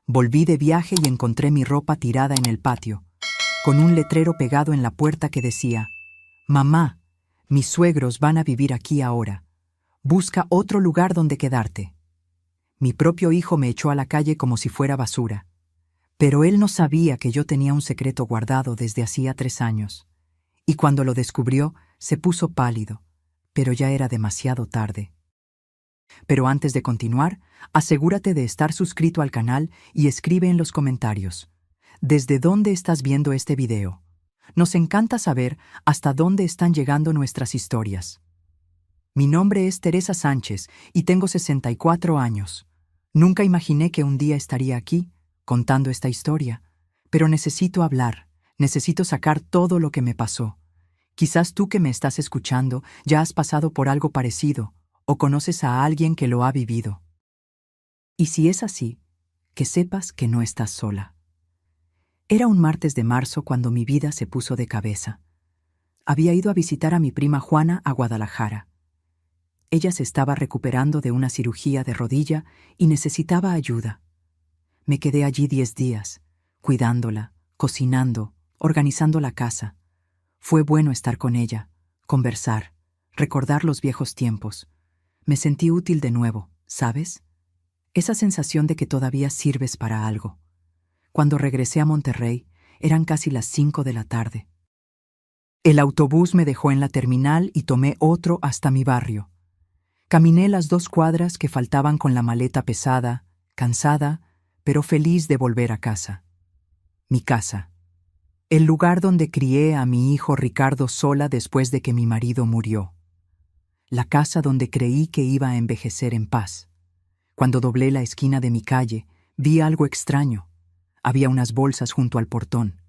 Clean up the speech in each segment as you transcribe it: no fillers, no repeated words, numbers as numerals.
Volví de viaje y encontré mi ropa tirada en el patio, con un letrero pegado en la puerta que decía: «Mamá, mis suegros van a vivir aquí ahora. Busca otro lugar donde quedarte». Mi propio hijo me echó a la calle como si fuera basura. Pero él no sabía que yo tenía un secreto guardado desde hacía 3 años. Y cuando lo descubrió, se puso pálido, pero ya era demasiado tarde. Pero antes de continuar, asegúrate de estar suscrito al canal y escribe en los comentarios: ¿desde dónde estás viendo este video? Nos encanta saber hasta dónde están llegando nuestras historias. Mi nombre es Teresa Sánchez y tengo 64 años. Nunca imaginé que un día estaría aquí, contando esta historia, pero necesito hablar, necesito sacar todo lo que me pasó. Quizás tú que me estás escuchando ya has pasado por algo parecido, o conoces a alguien que lo ha vivido. Y si es así, que sepas que no estás sola. Era un martes de marzo cuando mi vida se puso de cabeza. Había ido a visitar a mi prima Juana a Guadalajara. Ella se estaba recuperando de una cirugía de rodilla y necesitaba ayuda. Me quedé allí 10 días, cuidándola, cocinando, organizando la casa. Fue bueno estar con ella, conversar, recordar los viejos tiempos. Me sentí útil de nuevo, ¿sabes? Esa sensación de que todavía sirves para algo. Cuando regresé a Monterrey, eran casi las 5 de la tarde. El autobús me dejó en la terminal y tomé otro hasta mi barrio. Caminé las 2 cuadras que faltaban con la maleta pesada, cansada, pero feliz de volver a casa. Mi casa. El lugar donde crié a mi hijo Ricardo sola después de que mi marido murió. La casa donde creí que iba a envejecer en paz. Cuando doblé la esquina de mi calle, vi algo extraño. Había unas bolsas junto al portón.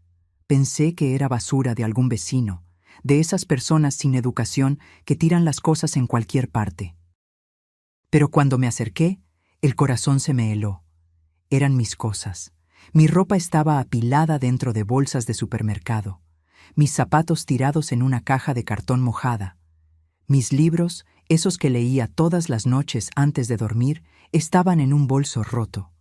Pensé que era basura de algún vecino, de esas personas sin educación que tiran las cosas en cualquier parte. Pero cuando me acerqué, el corazón se me heló. Eran mis cosas. Mi ropa estaba apilada dentro de bolsas de supermercado. Mis zapatos tirados en una caja de cartón mojada. Mis libros, esos que leía todas las noches antes de dormir, estaban en un bolso roto.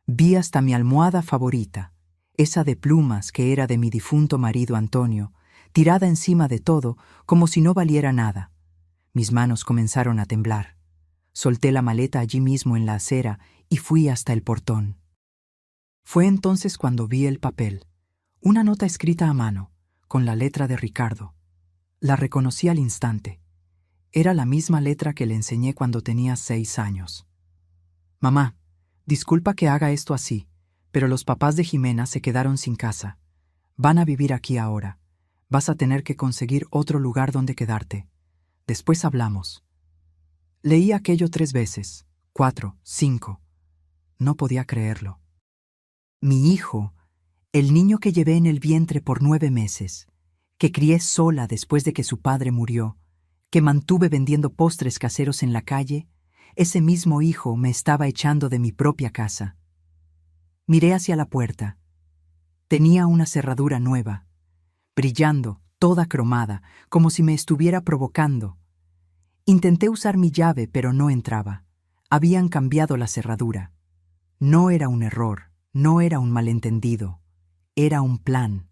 Vi hasta mi almohada favorita, esa de plumas que era de mi difunto marido Antonio, tirada encima de todo como si no valiera nada. Mis manos comenzaron a temblar. Solté la maleta allí mismo en la acera y fui hasta el portón. Fue entonces cuando vi el papel, una nota escrita a mano, con la letra de Ricardo. La reconocí al instante. Era la misma letra que le enseñé cuando tenía 6 años. «Mamá, disculpa que haga esto así, pero los papás de Jimena se quedaron sin casa. Van a vivir aquí ahora. Vas a tener que conseguir otro lugar donde quedarte. Después hablamos». Leí aquello 3 veces, 4, 5. No podía creerlo. Mi hijo, el niño que llevé en el vientre por 9 meses, que crié sola después de que su padre murió, que mantuve vendiendo postres caseros en la calle, ese mismo hijo me estaba echando de mi propia casa. Miré hacia la puerta. Tenía una cerradura nueva, brillando, toda cromada, como si me estuviera provocando. Intenté usar mi llave, pero no entraba. Habían cambiado la cerradura. No era un error, no era un malentendido. Era un plan.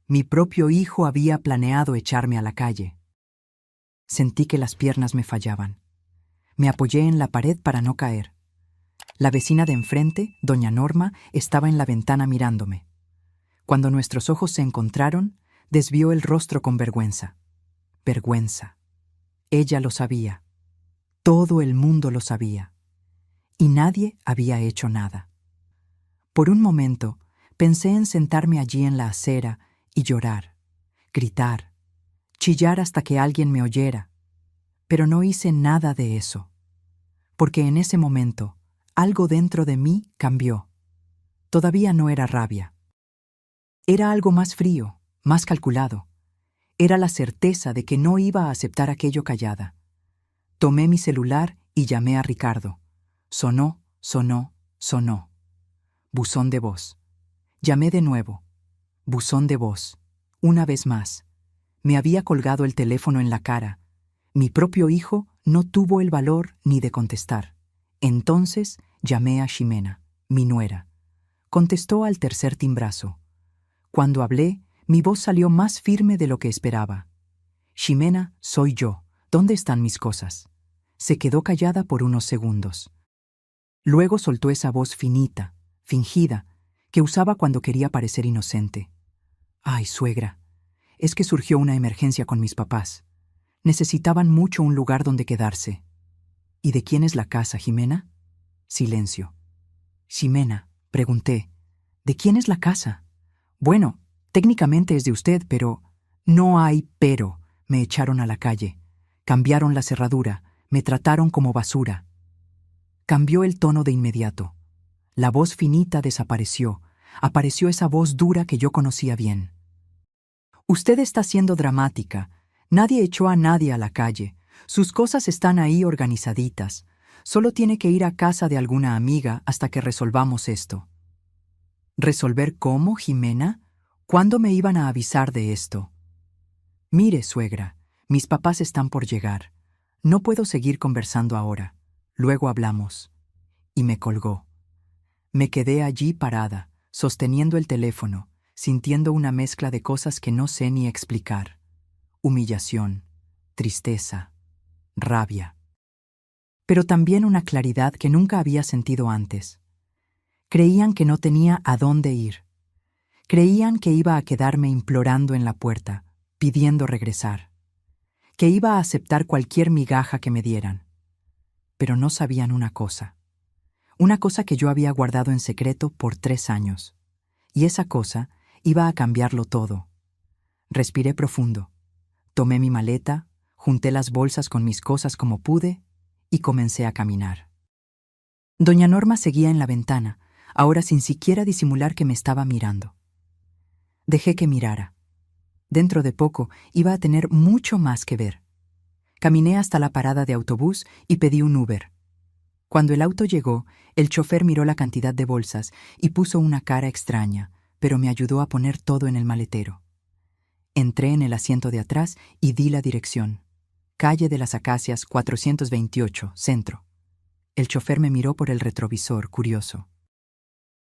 Mi propio hijo había planeado echarme a la calle. Sentí que las piernas me fallaban. Me apoyé en la pared para no caer. La vecina de enfrente, doña Norma, estaba en la ventana mirándome. Cuando nuestros ojos se encontraron, desvió el rostro con vergüenza. Vergüenza. Ella lo sabía. Todo el mundo lo sabía. Y nadie había hecho nada. Por un momento, pensé en sentarme allí en la acera y llorar, gritar, chillar hasta que alguien me oyera. Pero no hice nada de eso. Porque en ese momento, algo dentro de mí cambió. Todavía no era rabia. Era algo más frío, más calculado. Era la certeza de que no iba a aceptar aquello callada. Tomé mi celular y llamé a Ricardo. Sonó, sonó, sonó. Buzón de voz. Llamé de nuevo. Buzón de voz. Una vez más. Me había colgado el teléfono en la cara. Mi propio hijo no tuvo el valor ni de contestar. Entonces llamé a Ximena, mi nuera. contestó al tercer timbrazo. Cuando hablé, mi voz salió más firme de lo que esperaba. Ximena, soy yo. ¿Dónde están mis cosas? Se quedó callada por unos segundos. Luego soltó esa voz finita, fingida, que usaba cuando quería parecer inocente. Ay, suegra, es que surgió una emergencia con mis papás. Necesitaban mucho un lugar donde quedarse. ¿Y de quién es la casa, Ximena? Silencio. Ximena, pregunté, ¿de quién es la casa? Bueno, técnicamente es de usted, pero... No hay pero. Me echaron a la calle. Cambiaron la cerradura. Me trataron como basura. Cambió el tono de inmediato. La voz finita desapareció. Apareció esa voz dura que yo conocía bien. Usted está siendo dramática. Nadie echó a nadie a la calle. Sus cosas están ahí organizaditas. Solo tiene que ir a casa de alguna amiga hasta que resolvamos esto. ¿Resolver cómo, Ximena? ¿Cuándo me iban a avisar de esto? Mire, suegra, mis papás están por llegar. No puedo seguir conversando ahora. Luego hablamos. Y me colgó. Me quedé allí parada, sosteniendo el teléfono, sintiendo una mezcla de cosas que no sé ni explicar. Humillación, tristeza, rabia. Pero también una claridad que nunca había sentido antes. Creían que no tenía a dónde ir. Creían que iba a quedarme implorando en la puerta, pidiendo regresar. Que iba a aceptar cualquier migaja que me dieran. Pero no sabían una cosa que yo había guardado en secreto por 3 años. Y esa cosa iba a cambiarlo todo. Respiré profundo. Tomé mi maleta, junté las bolsas con mis cosas como pude y comencé a caminar. Doña Norma seguía en la ventana, ahora sin siquiera disimular que me estaba mirando. Dejé que mirara. Dentro de poco iba a tener mucho más que ver. Caminé hasta la parada de autobús y pedí un Uber. Cuando el auto llegó, el chofer miró la cantidad de bolsas y puso una cara extraña, pero me ayudó a poner todo en el maletero. Entré en el asiento de atrás y di la dirección. Calle de las Acacias 428, Centro. El chofer me miró por el retrovisor, curioso.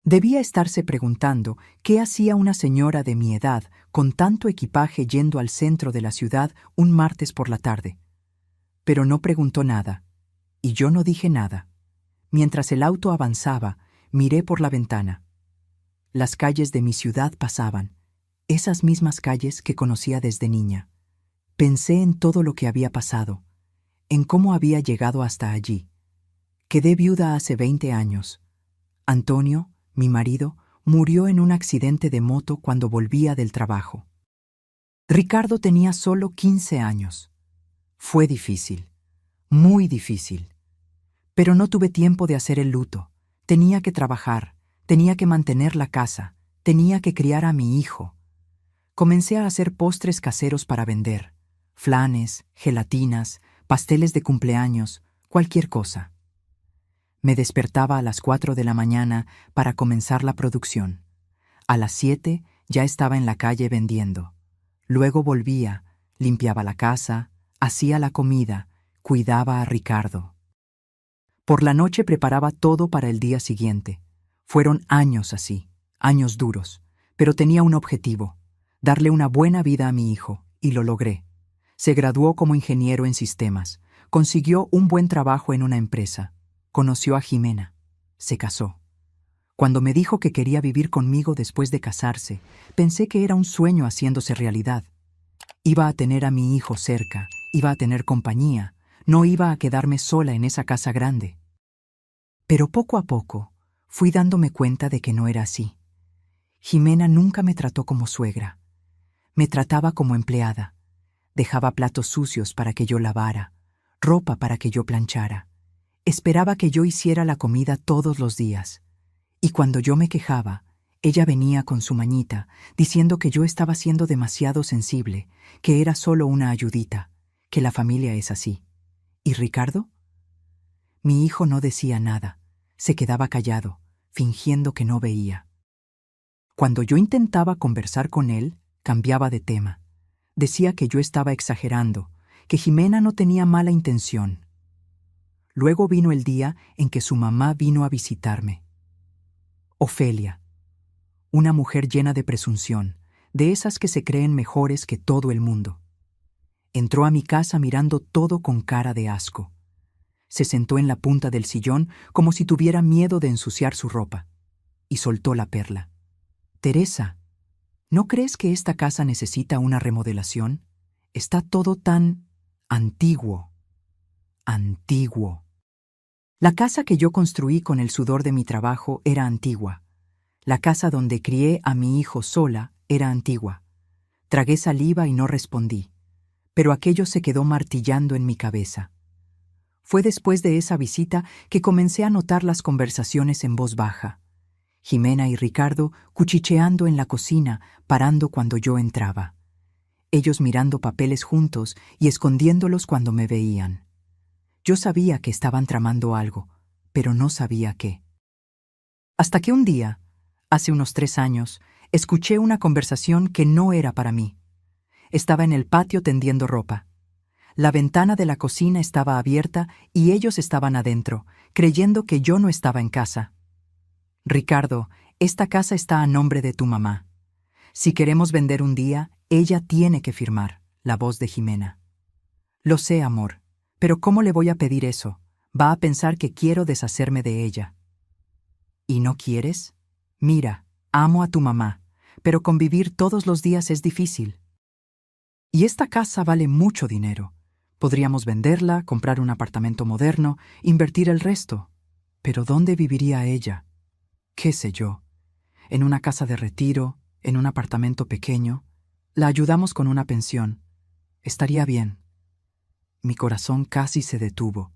Debía estarse preguntando qué hacía una señora de mi edad con tanto equipaje yendo al centro de la ciudad un martes por la tarde. Pero no preguntó nada, y yo no dije nada. Mientras el auto avanzaba, miré por la ventana. Las calles de mi ciudad pasaban, esas mismas calles que conocía desde niña. Pensé en todo lo que había pasado, en cómo había llegado hasta allí. Quedé viuda hace 20 años. Antonio, mi marido, murió en un accidente de moto cuando volvía del trabajo. Ricardo tenía solo 15 años. Fue difícil, muy difícil. Pero no tuve tiempo de hacer el luto. Tenía que trabajar, tenía que mantener la casa, tenía que criar a mi hijo. Comencé a hacer postres caseros para vender. Flanes, gelatinas, pasteles de cumpleaños, cualquier cosa. Me despertaba a las 4 de la mañana para comenzar la producción. A las 7 ya estaba en la calle vendiendo. Luego volvía, limpiaba la casa, hacía la comida, cuidaba a Ricardo. Por la noche preparaba todo para el día siguiente. Fueron años así, años duros, pero tenía un objetivo: darle una buena vida a mi hijo, y lo logré. Se graduó como ingeniero en sistemas, consiguió un buen trabajo en una empresa. Conoció a Ximena. Se casó. Cuando me dijo que quería vivir conmigo después de casarse, pensé que era un sueño haciéndose realidad. Iba a tener a mi hijo cerca, iba a tener compañía, no iba a quedarme sola en esa casa grande. Pero poco a poco fui dándome cuenta de que no era así. Ximena nunca me trató como suegra. Me trataba como empleada. Dejaba platos sucios para que yo lavara, ropa para que yo planchara. Esperaba que yo hiciera la comida todos los días. Y cuando yo me quejaba, ella venía con su mañita, diciendo que yo estaba siendo demasiado sensible, que era solo una ayudita, que la familia es así. ¿Y Ricardo? Mi hijo no decía nada, se quedaba callado, fingiendo que no veía. Cuando yo intentaba conversar con él, cambiaba de tema. Decía que yo estaba exagerando, que Ximena no tenía mala intención. Luego vino el día en que su mamá vino a visitarme. Ofelia, una mujer llena de presunción, de esas que se creen mejores que todo el mundo. Entró a mi casa mirando todo con cara de asco. Se sentó en la punta del sillón como si tuviera miedo de ensuciar su ropa, y soltó la perla. Teresa, ¿no crees que esta casa necesita una remodelación? Está todo tan antiguo. Antiguo. La casa que yo construí con el sudor de mi trabajo era antigua. La casa donde crié a mi hijo sola era antigua. Tragué saliva y no respondí, pero aquello se quedó martillando en mi cabeza. Fue después de esa visita que comencé a notar las conversaciones en voz baja. Jimena y Ricardo cuchicheando en la cocina, parando cuando yo entraba. Ellos mirando papeles juntos y escondiéndolos cuando me veían. Yo sabía que estaban tramando algo, pero no sabía qué. Hasta que un día, hace unos 3 años, escuché una conversación que no era para mí. Estaba en el patio tendiendo ropa. La ventana de la cocina estaba abierta y ellos estaban adentro, creyendo que yo no estaba en casa. Ricardo, esta casa está a nombre de tu mamá. Si queremos vender un día, ella tiene que firmar, la voz de Jimena. Lo sé, amor, pero ¿cómo le voy a pedir eso? Va a pensar que quiero deshacerme de ella. ¿Y no quieres? Mira, amo a tu mamá, pero convivir todos los días es difícil. Y esta casa vale mucho dinero. Podríamos venderla, comprar un apartamento moderno, invertir el resto. Pero ¿dónde viviría ella? ¿Qué sé yo? ¿En una casa de retiro? ¿En un apartamento pequeño? La ayudamos con una pensión. Estaría bien. Mi corazón casi se detuvo.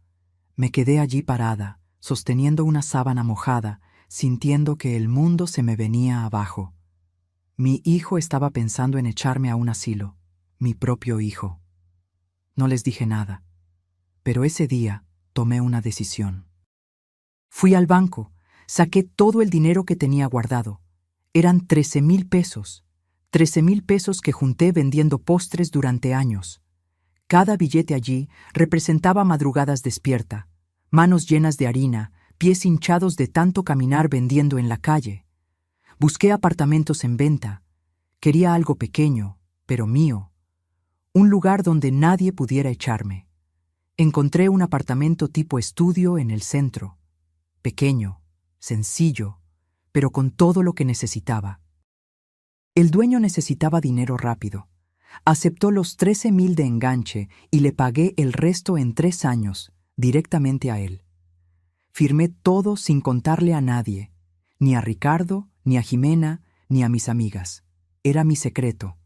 Me quedé allí parada, sosteniendo una sábana mojada, sintiendo que el mundo se me venía abajo. Mi hijo estaba pensando en echarme a un asilo, mi propio hijo. No les dije nada, pero ese día tomé una decisión. Fui al banco, saqué todo el dinero que tenía guardado. Eran 13,000 pesos. 13,000 pesos que junté vendiendo postres durante años. Cada billete allí representaba madrugadas despierta, manos llenas de harina, pies hinchados de tanto caminar vendiendo en la calle. Busqué apartamentos en venta. Quería algo pequeño, pero mío. Un lugar donde nadie pudiera echarme. Encontré un apartamento tipo estudio en el centro. Pequeño, sencillo, pero con todo lo que necesitaba. El dueño necesitaba dinero rápido. Aceptó los 13,000 de enganche y le pagué el resto en 3 años, directamente a él. Firmé todo sin contarle a nadie, ni a Ricardo, ni a Jimena, ni a mis amigas. Era mi secreto.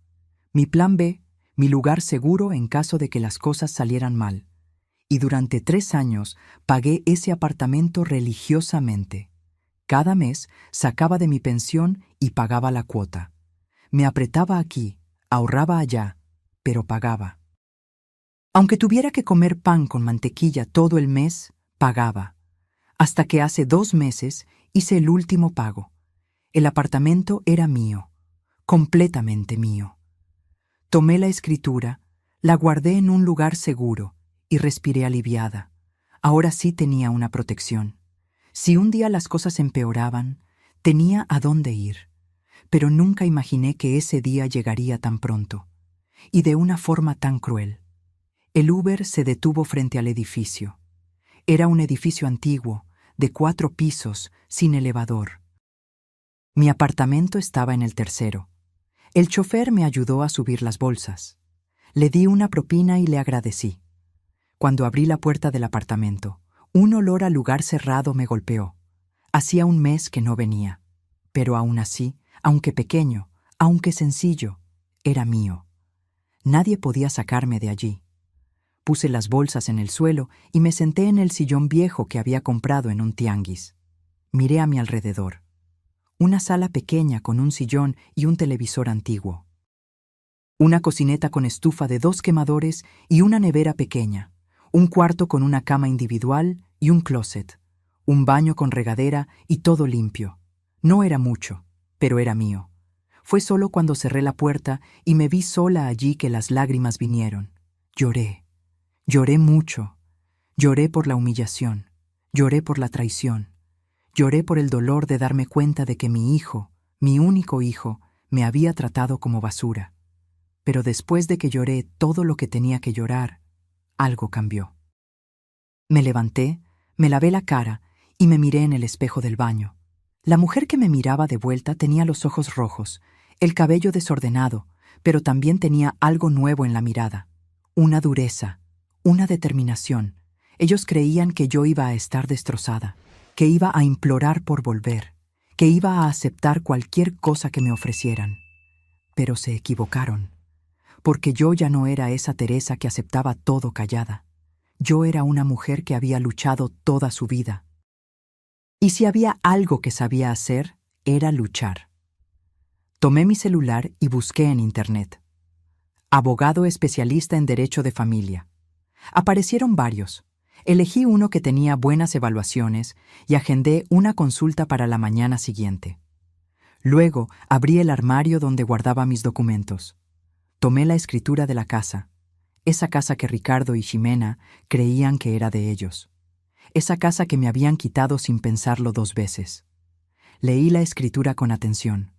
Mi plan B, mi lugar seguro en caso de que las cosas salieran mal. Y durante 3 años pagué ese apartamento religiosamente. Cada mes sacaba de mi pensión y pagaba la cuota. Me apretaba aquí, ahorraba allá, pero pagaba. Aunque tuviera que comer pan con mantequilla todo el mes, pagaba. Hasta que hace 2 meses hice el último pago. El apartamento era mío, completamente mío. Tomé la escritura, la guardé en un lugar seguro y respiré aliviada. Ahora sí tenía una protección. Si un día las cosas empeoraban, tenía a dónde ir. Pero nunca imaginé que ese día llegaría tan pronto, y de una forma tan cruel. El Uber se detuvo frente al edificio. Era un edificio antiguo, de 4 pisos, sin elevador. Mi apartamento estaba en el tercero. El chofer me ayudó a subir las bolsas. Le di una propina y le agradecí. Cuando abrí la puerta del apartamento, un olor a lugar cerrado me golpeó. Hacía un mes que no venía, pero aún así, aunque pequeño, aunque sencillo, era mío. Nadie podía sacarme de allí. Puse las bolsas en el suelo y me senté en el sillón viejo que había comprado en un tianguis. Miré a mi alrededor. Una sala pequeña con un sillón y un televisor antiguo. Una cocineta con estufa de 2 quemadores y una nevera pequeña. Un cuarto con una cama individual y un closet. Un baño con regadera y todo limpio. No era mucho, pero era mío. Fue solo cuando cerré la puerta y me vi sola allí que las lágrimas vinieron. Lloré. Lloré mucho. Lloré por la humillación. Lloré por la traición. Lloré por el dolor de darme cuenta de que mi hijo, Mi único hijo me había tratado como basura. Pero después de que lloré todo lo que tenía que llorar, algo cambió. Me levanté, me lavé la cara y me miré en el espejo del baño. La mujer que me miraba de vuelta tenía los ojos rojos, el cabello desordenado, pero también tenía algo nuevo en la mirada. Una dureza, una determinación. Ellos creían que yo iba a estar destrozada, que iba a implorar por volver, que iba a aceptar cualquier cosa que me ofrecieran. Pero se equivocaron, porque yo ya no era esa Teresa que aceptaba todo callada. Yo era una mujer que había luchado toda su vida. Y si había algo que sabía hacer, era luchar. Tomé mi celular y busqué en Internet. Abogado especialista en derecho de familia. Aparecieron varios. Elegí uno que tenía buenas evaluaciones y agendé una consulta para la mañana siguiente. Luego abrí el armario donde guardaba mis documentos. Tomé la escritura de la casa, esa casa que Ricardo y Ximena creían que era de ellos. Esa casa que me habían quitado sin pensarlo 2 veces. Leí la escritura con atención.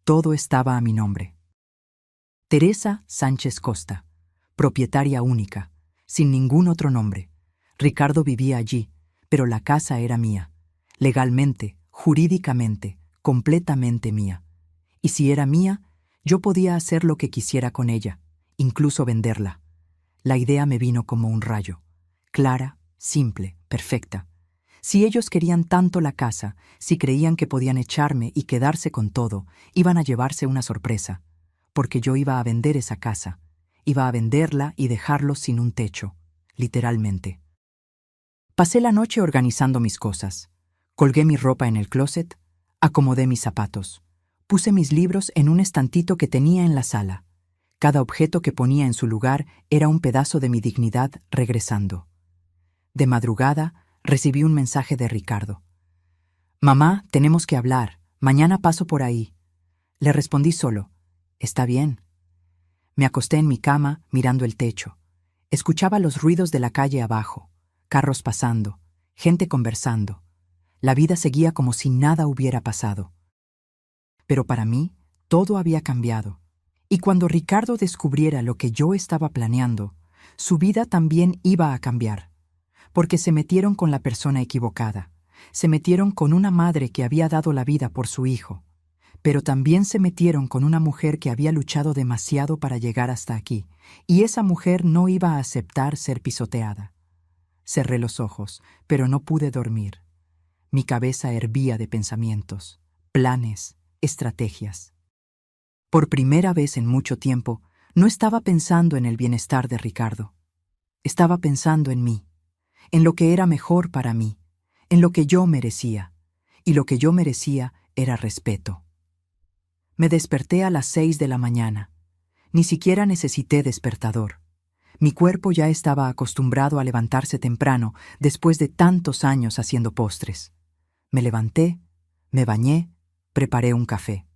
Todo estaba a mi nombre. Teresa Sánchez Costa, propietaria única, sin ningún otro nombre. Ricardo vivía allí, pero la casa era mía. Legalmente, jurídicamente, completamente mía. Y si era mía, yo podía hacer lo que quisiera con ella, incluso venderla. La idea me vino como un rayo. Clara, simple, perfecta. Si ellos querían tanto la casa, si creían que podían echarme y quedarse con todo, iban a llevarse una sorpresa, porque yo iba a vender esa casa, iba a venderla y dejarlos sin un techo, literalmente. Pasé la noche organizando mis cosas. Colgué mi ropa en el closet, acomodé mis zapatos, puse mis libros en un estantito que tenía en la sala. Cada objeto que ponía en su lugar era un pedazo de mi dignidad regresando. De madrugada, recibí un mensaje de Ricardo. «Mamá, tenemos que hablar. Mañana paso por ahí». Le respondí solo. «Está bien». Me acosté en mi cama, mirando el techo. Escuchaba los ruidos de la calle abajo, carros pasando, gente conversando. La vida seguía como si nada hubiera pasado. Pero para mí, todo había cambiado. Y cuando Ricardo descubriera lo que yo estaba planeando, su vida también iba a cambiar. Porque se metieron con la persona equivocada. Se metieron con una madre que había dado la vida por su hijo. Pero también se metieron con una mujer que había luchado demasiado para llegar hasta aquí. Y esa mujer no iba a aceptar ser pisoteada. Cerré los ojos, pero no pude dormir. Mi cabeza hervía de pensamientos, planes, estrategias. Por primera vez en mucho tiempo, no estaba pensando en el bienestar de Ricardo. Estaba pensando en mí, en lo que era mejor para mí, en lo que yo merecía. Y lo que yo merecía era respeto. Me desperté a las 6 de la mañana. Ni siquiera necesité despertador. Mi cuerpo ya estaba acostumbrado a levantarse temprano después de tantos años haciendo postres. Me levanté, me bañé, preparé un café.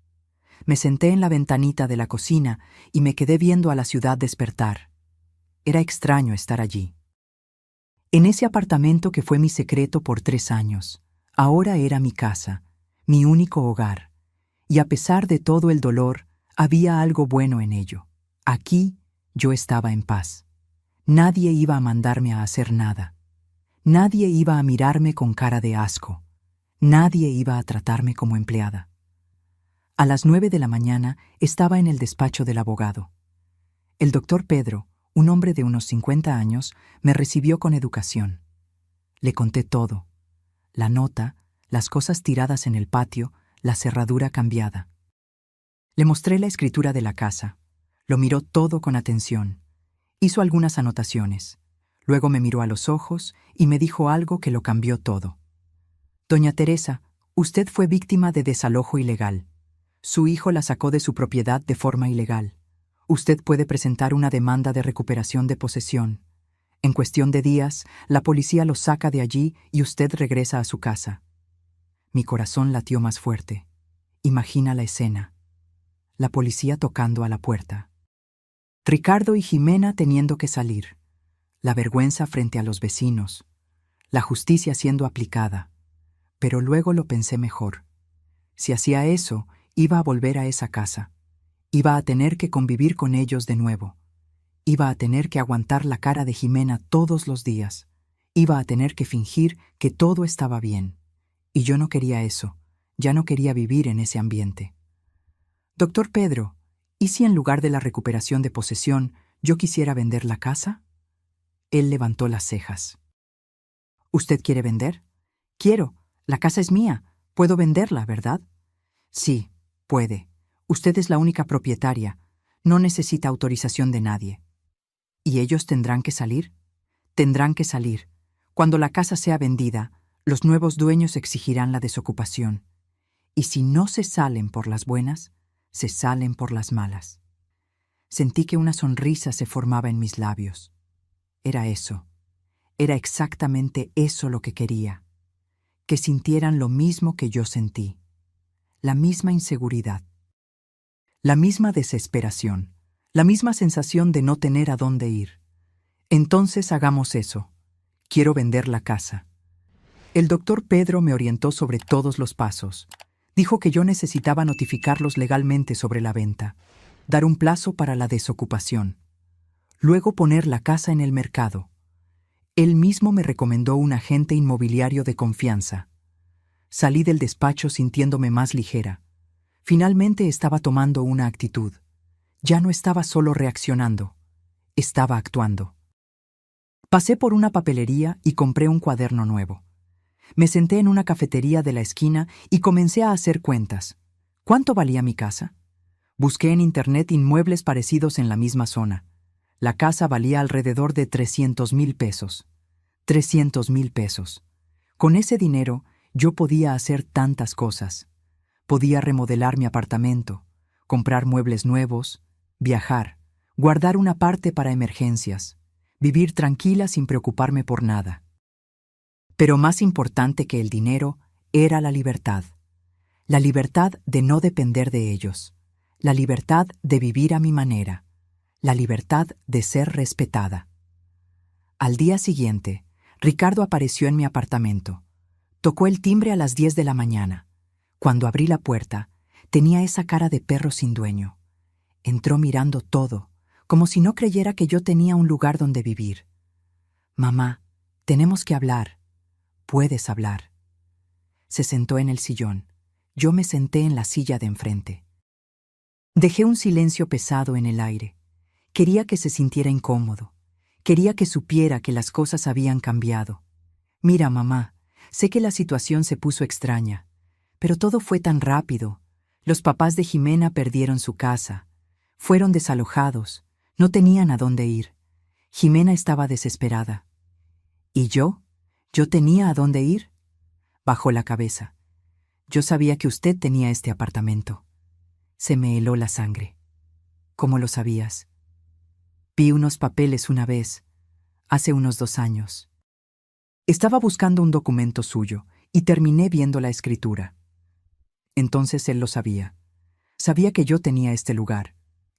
Me senté en la ventanita de la cocina y me quedé viendo a la ciudad despertar. Era extraño estar allí. En ese apartamento que fue mi secreto por 3 años, ahora era mi casa, mi único hogar. Y a pesar de todo el dolor, había algo bueno en ello. Aquí yo estaba en paz. Nadie iba a mandarme a hacer nada. Nadie iba a mirarme con cara de asco. Nadie iba a tratarme como empleada. A las 9 de la mañana estaba en el despacho del abogado. El doctor Pedro, un hombre de unos 50 años, me recibió con educación. Le conté todo. La nota, las cosas tiradas en el patio, la cerradura cambiada. Le mostré la escritura de la casa. Lo miró todo con atención. Hizo algunas anotaciones. Luego me miró a los ojos y me dijo algo que lo cambió todo. «Doña Teresa, usted fue víctima de desalojo ilegal. Su hijo la sacó de su propiedad de forma ilegal. Usted puede presentar una demanda de recuperación de posesión. En cuestión de días, la policía lo saca de allí y usted regresa a su casa». Mi corazón latió más fuerte. Imagina la escena. La policía tocando a la puerta. Ricardo y Ximena teniendo que salir. La vergüenza frente a los vecinos. La justicia siendo aplicada. Pero luego lo pensé mejor. Si hacía eso, Iba a volver a esa casa. Iba a tener que convivir con ellos de nuevo. Iba a tener que aguantar la cara de Jimena todos los días. Iba a tener que fingir que todo estaba bien. Y yo no quería eso. Ya no quería vivir en ese ambiente. Doctor Pedro, ¿y si en lugar de la recuperación de posesión yo quisiera vender la casa? Él levantó las cejas. ¿Usted quiere vender? Quiero. La casa es mía. Puedo venderla, ¿verdad? Sí, puede. Usted es la única propietaria. No necesita autorización de nadie. ¿Y ellos tendrán que salir? Tendrán que salir. Cuando la casa sea vendida, los nuevos dueños exigirán la desocupación. Y si no se salen por las buenas, se salen por las malas. Sentí que una sonrisa se formaba en mis labios. Era eso. Era exactamente eso lo que quería. Que sintieran lo mismo que yo sentí. La misma inseguridad. La misma desesperación. La misma sensación de no tener a dónde ir. Entonces hagamos eso. Quiero vender la casa. El doctor Pedro me orientó sobre todos los pasos. Dijo que yo necesitaba notificarlos legalmente sobre la venta, dar un plazo para la desocupación, luego poner la casa en el mercado. Él mismo me recomendó un agente inmobiliario de confianza. Salí del despacho sintiéndome más ligera. Finalmente estaba tomando una actitud. Ya no estaba solo reaccionando, estaba actuando. Pasé por una papelería y compré un cuaderno nuevo. Me senté en una cafetería de la esquina y comencé a hacer cuentas. ¿Cuánto valía mi casa? Busqué en internet inmuebles parecidos en la misma zona. La casa valía alrededor de 300,000 pesos. 300,000 pesos. Con ese dinero yo podía hacer tantas cosas. Podía remodelar mi apartamento, comprar muebles nuevos, viajar, guardar una parte para emergencias, vivir tranquila sin preocuparme por nada. Pero más importante que el dinero era la libertad. La libertad de no depender de ellos. La libertad de vivir a mi manera. La libertad de ser respetada. Al día siguiente, Ricardo apareció en mi apartamento. Tocó el timbre a las 10 de la mañana. Cuando abrí la puerta, tenía esa cara de perro sin dueño. Entró mirando todo, como si no creyera que yo tenía un lugar donde vivir. «Mamá, tenemos que hablar. Puedes hablar». Se sentó en el sillón. Yo me senté en la silla de enfrente. Dejé un silencio pesado en el aire. Quería que se sintiera incómodo. Quería que supiera que las cosas habían cambiado. «Mira, mamá, sé que la situación se puso extraña, pero todo fue tan rápido. Los papás de Jimena perdieron su casa. Fueron desalojados. No tenían a dónde ir. Jimena estaba desesperada. ¿Y yo? ¿Yo tenía a dónde ir?» Bajó la cabeza. «Yo sabía que usted tenía este apartamento». Se me heló la sangre. «¿Cómo lo sabías?» «Vi unos papeles una vez, hace unos 2 años. Estaba buscando un documento suyo y terminé viendo la escritura». Entonces él lo sabía. Sabía que yo tenía este lugar,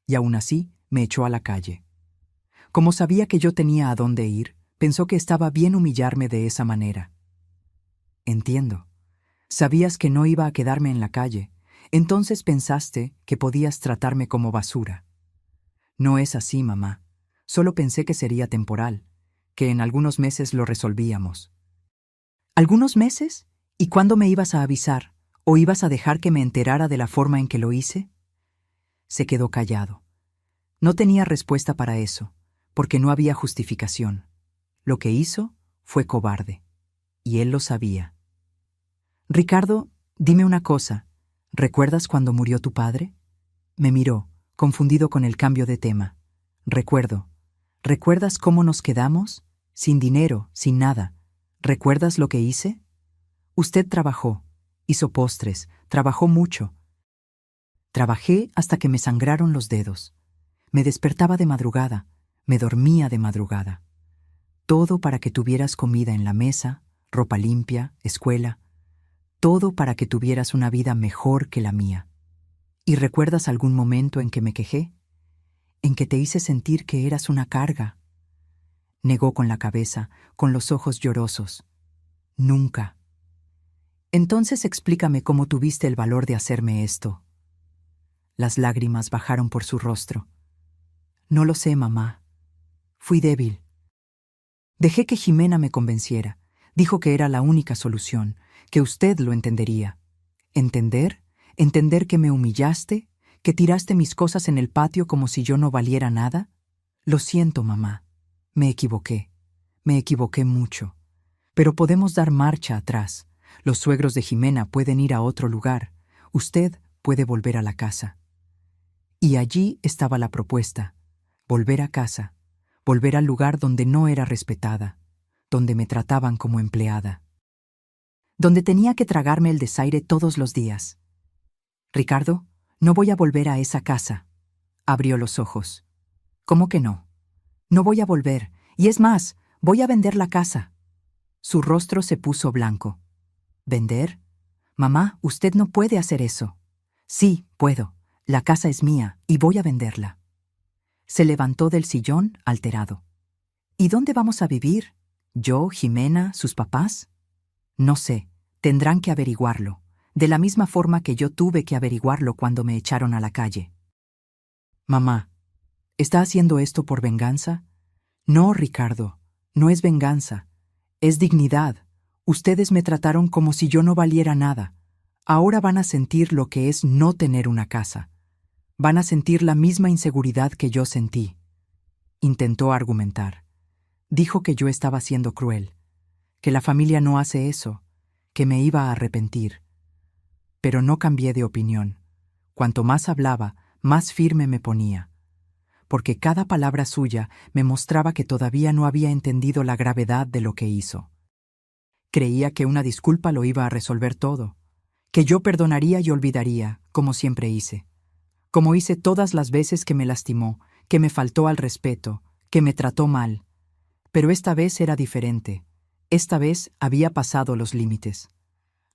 y aún así me echó a la calle. Como sabía que yo tenía a dónde ir, pensó que estaba bien humillarme de esa manera. Entiendo. Sabías que no iba a quedarme en la calle, entonces pensaste que podías tratarme como basura. No es así, mamá. Solo pensé que sería temporal, que en algunos meses lo resolvíamos. ¿Algunos meses? ¿Y cuándo me ibas a avisar? ¿O ibas a dejar que me enterara de la forma en que lo hice? Se quedó callado. No tenía respuesta para eso, porque no había justificación. Lo que hizo fue cobarde, y él lo sabía. «Ricardo, dime una cosa. ¿Recuerdas cuando murió tu padre?» Me miró, confundido con el cambio de tema. «Recuerdo. ¿Recuerdas cómo nos quedamos? Sin dinero, sin nada. ¿Recuerdas lo que hice? Usted trabajó, hizo postres, trabajó mucho. Trabajé hasta que me sangraron los dedos. Me despertaba de madrugada, me dormía de madrugada. Todo para que tuvieras comida en la mesa, ropa limpia, escuela. Todo para que tuvieras una vida mejor que la mía. ¿Y recuerdas algún momento en que me quejé? ¿En que te hice sentir que eras una carga?» Negó con la cabeza, con los ojos llorosos. «Nunca». «Entonces explícame cómo tuviste el valor de hacerme esto». Las lágrimas bajaron por su rostro. No lo sé, mamá. Fui débil. Dejé que Jimena me convenciera. Dijo que era la única solución, que usted lo entendería. ¿Entender? ¿Entender que me humillaste? ¿Que tiraste mis cosas en el patio como si yo no valiera nada? Lo siento, mamá. Me equivoqué. Me equivoqué mucho. Pero podemos dar marcha atrás. Los suegros de Jimena pueden ir a otro lugar. Usted puede volver a la casa. Y allí estaba la propuesta. Volver a casa. Volver al lugar donde no era respetada. Donde me trataban como empleada. Donde tenía que tragarme el desaire todos los días. Ricardo, no voy a volver a esa casa. Abrió los ojos. ¿Cómo que no? No voy a volver. Y es más, voy a vender la casa. Su rostro se puso blanco. ¿Vender? Mamá, usted no puede hacer eso. Sí, puedo. La casa es mía y voy a venderla. Se levantó del sillón, alterado. ¿Y dónde vamos a vivir? ¿Yo, Jimena, sus papás? No sé. Tendrán que averiguarlo, de la misma forma que yo tuve que averiguarlo cuando me echaron a la calle. Mamá, ¿está haciendo esto por venganza? No, Ricardo, no es venganza. Es dignidad. Ustedes me trataron como si yo no valiera nada. Ahora van a sentir lo que es no tener una casa. Van a sentir la misma inseguridad que yo sentí. Intentó argumentar. Dijo que yo estaba siendo cruel, que la familia no hace eso, que me iba a arrepentir. Pero no cambié de opinión. Cuanto más hablaba, más firme me ponía, porque cada palabra suya me mostraba que todavía no había entendido la gravedad de lo que hizo. Creía que una disculpa lo iba a resolver todo, que yo perdonaría y olvidaría, como siempre hice, como hice todas las veces que me lastimó, que me faltó al respeto, que me trató mal. Pero esta vez era diferente. Esta vez había pasado los límites.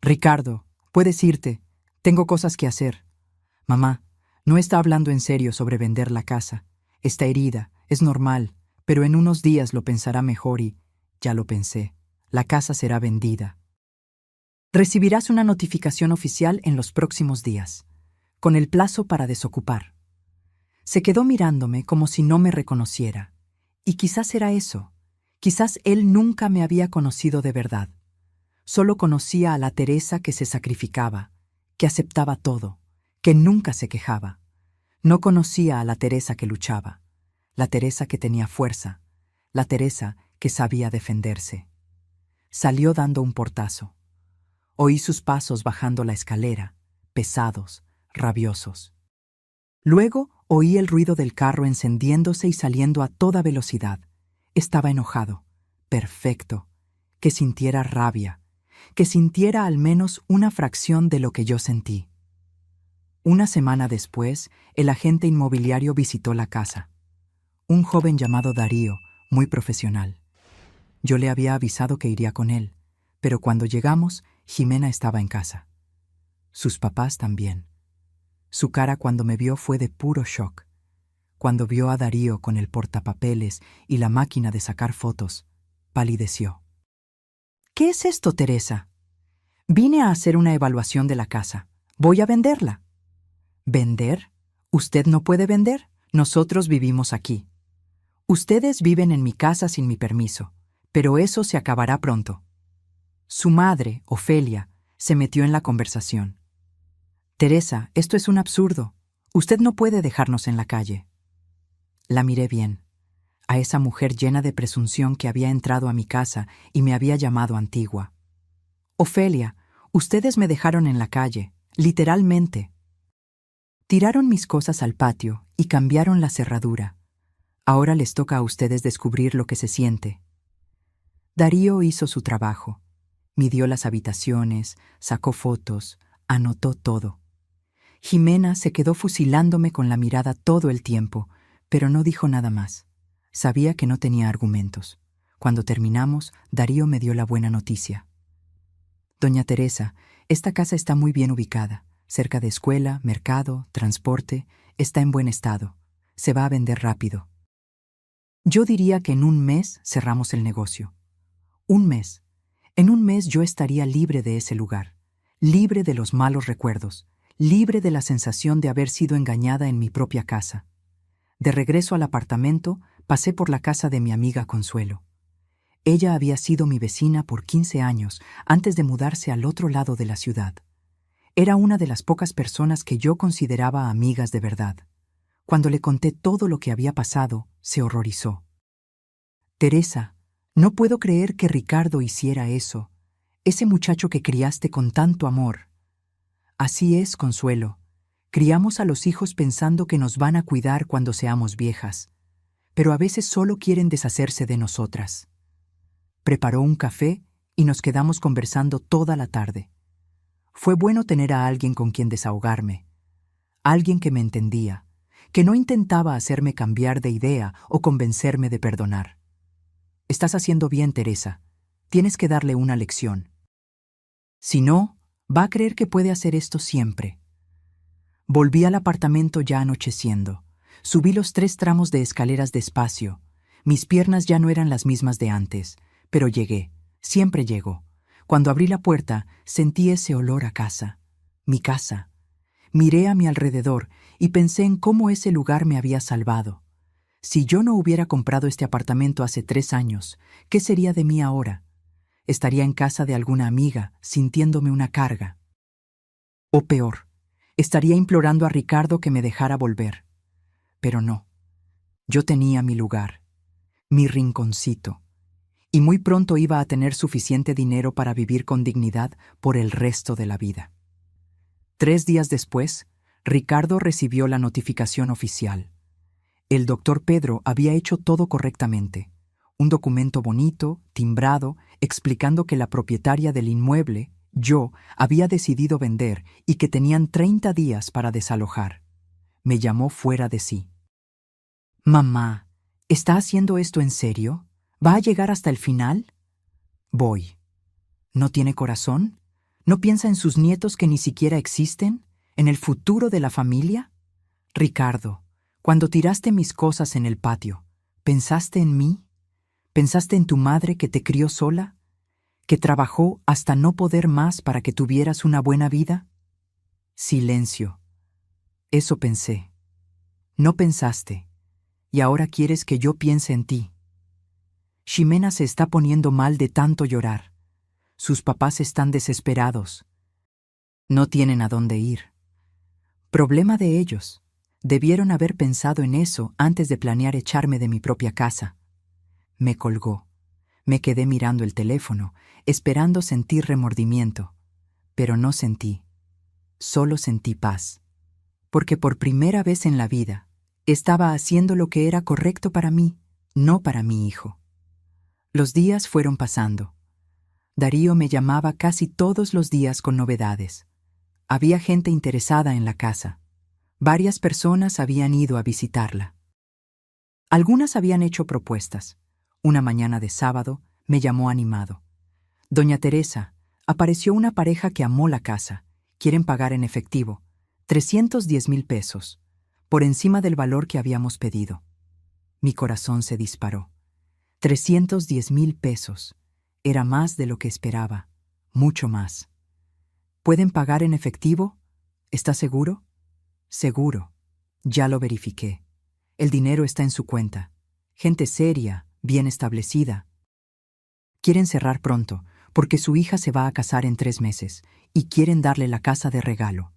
Ricardo, puedes irte. Tengo cosas que hacer. Mamá, no está hablando en serio sobre vender la casa. Está herida, es normal, pero en unos días lo pensará mejor y, ya lo pensé, la casa será vendida. Recibirás una notificación oficial en los próximos días, con el plazo para desocupar. Se quedó mirándome como si no me reconociera. Y quizás era eso. Quizás él nunca me había conocido de verdad. Solo conocía a la Teresa que se sacrificaba, que aceptaba todo, que nunca se quejaba. No conocía a la Teresa que luchaba, la Teresa que tenía fuerza, la Teresa que sabía defenderse. Salió dando un portazo. Oí sus pasos bajando la escalera, pesados, rabiosos. Luego oí el ruido del carro encendiéndose y saliendo a toda velocidad. Estaba enojado. Perfecto. Que sintiera rabia. Que sintiera al menos una fracción de lo que yo sentí. Una semana después, el agente inmobiliario visitó la casa. Un joven llamado Darío, muy profesional. Yo le había avisado que iría con él, pero cuando llegamos, Jimena estaba en casa. Sus papás también. Su cara cuando me vio fue de puro shock. Cuando vio a Darío con el portapapeles y la máquina de sacar fotos, palideció. ¿Qué es esto, Teresa? Vine a hacer una evaluación de la casa. Voy a venderla. ¿Vender? ¿Usted no puede vender? Nosotros vivimos aquí. Ustedes viven en mi casa sin mi permiso, pero eso se acabará pronto. Su madre, Ofelia, se metió en la conversación. Teresa, esto es un absurdo. Usted no puede dejarnos en la calle. La miré bien, a esa mujer llena de presunción que había entrado a mi casa y me había llamado antigua. Ofelia, ustedes me dejaron en la calle, literalmente. Tiraron mis cosas al patio y cambiaron la cerradura. Ahora les toca a ustedes descubrir lo que se siente. Darío hizo su trabajo. Midió las habitaciones, sacó fotos, anotó todo. Jimena se quedó fusilándome con la mirada todo el tiempo, pero no dijo nada más. Sabía que no tenía argumentos. Cuando terminamos, Darío me dio la buena noticia. Doña Teresa, esta casa está muy bien ubicada, cerca de escuela, mercado, transporte, está en buen estado. Se va a vender rápido. Yo diría que en un mes cerramos el negocio. Un mes. En un mes yo estaría libre de ese lugar, libre de los malos recuerdos, libre de la sensación de haber sido engañada en mi propia casa. De regreso al apartamento, pasé por la casa de mi amiga Consuelo. Ella había sido mi vecina por 15 años antes de mudarse al otro lado de la ciudad. Era una de las pocas personas que yo consideraba amigas de verdad. Cuando le conté todo lo que había pasado, se horrorizó. Teresa, no puedo creer que Ricardo hiciera eso. Ese muchacho que criaste con tanto amor. Así es, Consuelo. Criamos a los hijos pensando que nos van a cuidar cuando seamos viejas, pero a veces solo quieren deshacerse de nosotras. Preparó un café y nos quedamos conversando toda la tarde. Fue bueno tener a alguien con quien desahogarme, alguien que me entendía, que no intentaba hacerme cambiar de idea o convencerme de perdonar. Estás haciendo bien, Teresa. Tienes que darle una lección. Si no, va a creer que puede hacer esto siempre. Volví al apartamento ya anocheciendo. Subí los 3 tramos de escaleras despacio. Mis piernas ya no eran las mismas de antes, pero llegué. Siempre llego. Cuando abrí la puerta, sentí ese olor a casa. Mi casa. Miré a mi alrededor y pensé en cómo ese lugar me había salvado. Si yo no hubiera comprado este apartamento hace 3 años, ¿qué sería de mí ahora? Estaría en casa de alguna amiga, sintiéndome una carga. O peor, estaría implorando a Ricardo que me dejara volver. Pero no. Yo tenía mi lugar, mi rinconcito, y muy pronto iba a tener suficiente dinero para vivir con dignidad por el resto de la vida. 3 días después, Ricardo recibió la notificación oficial. El doctor Pedro había hecho todo correctamente. Un documento bonito, timbrado, explicando que la propietaria del inmueble, yo, había decidido vender y que tenían 30 días para desalojar. Me llamó fuera de sí. «Mamá, ¿está haciendo esto en serio? ¿Va a llegar hasta el final?» «Voy». ¿No tiene corazón? ¿No piensa en sus nietos que ni siquiera existen? ¿En el futuro de la familia? Ricardo, cuando tiraste mis cosas en el patio, ¿pensaste en mí? ¿Pensaste en tu madre que te crió sola? ¿Que trabajó hasta no poder más para que tuvieras una buena vida? Silencio. Eso pensé. No pensaste. Y ahora quieres que yo piense en ti. Ximena se está poniendo mal de tanto llorar. Sus papás están desesperados. No tienen a dónde ir. Problema de ellos. Debieron haber pensado en eso antes de planear echarme de mi propia casa. Me colgó. Me quedé mirando el teléfono, esperando sentir remordimiento. Pero no sentí. Solo sentí paz. Porque por primera vez en la vida, estaba haciendo lo que era correcto para mí, no para mi hijo. Los días fueron pasando. Darío me llamaba casi todos los días con novedades. Había gente interesada en la casa. Varias personas habían ido a visitarla. Algunas habían hecho propuestas. Una mañana de sábado me llamó animado. «Doña Teresa, apareció una pareja que amó la casa. Quieren pagar en efectivo, 310,000 pesos, por encima del valor que habíamos pedido». Mi corazón se disparó. 310,000 pesos. Era más de lo que esperaba, mucho más. ¿Pueden pagar en efectivo? ¿Está seguro? Seguro. Ya lo verifiqué. El dinero está en su cuenta. Gente seria, bien establecida. Quieren cerrar pronto, porque su hija se va a casar en 3 meses, y quieren darle la casa de regalo.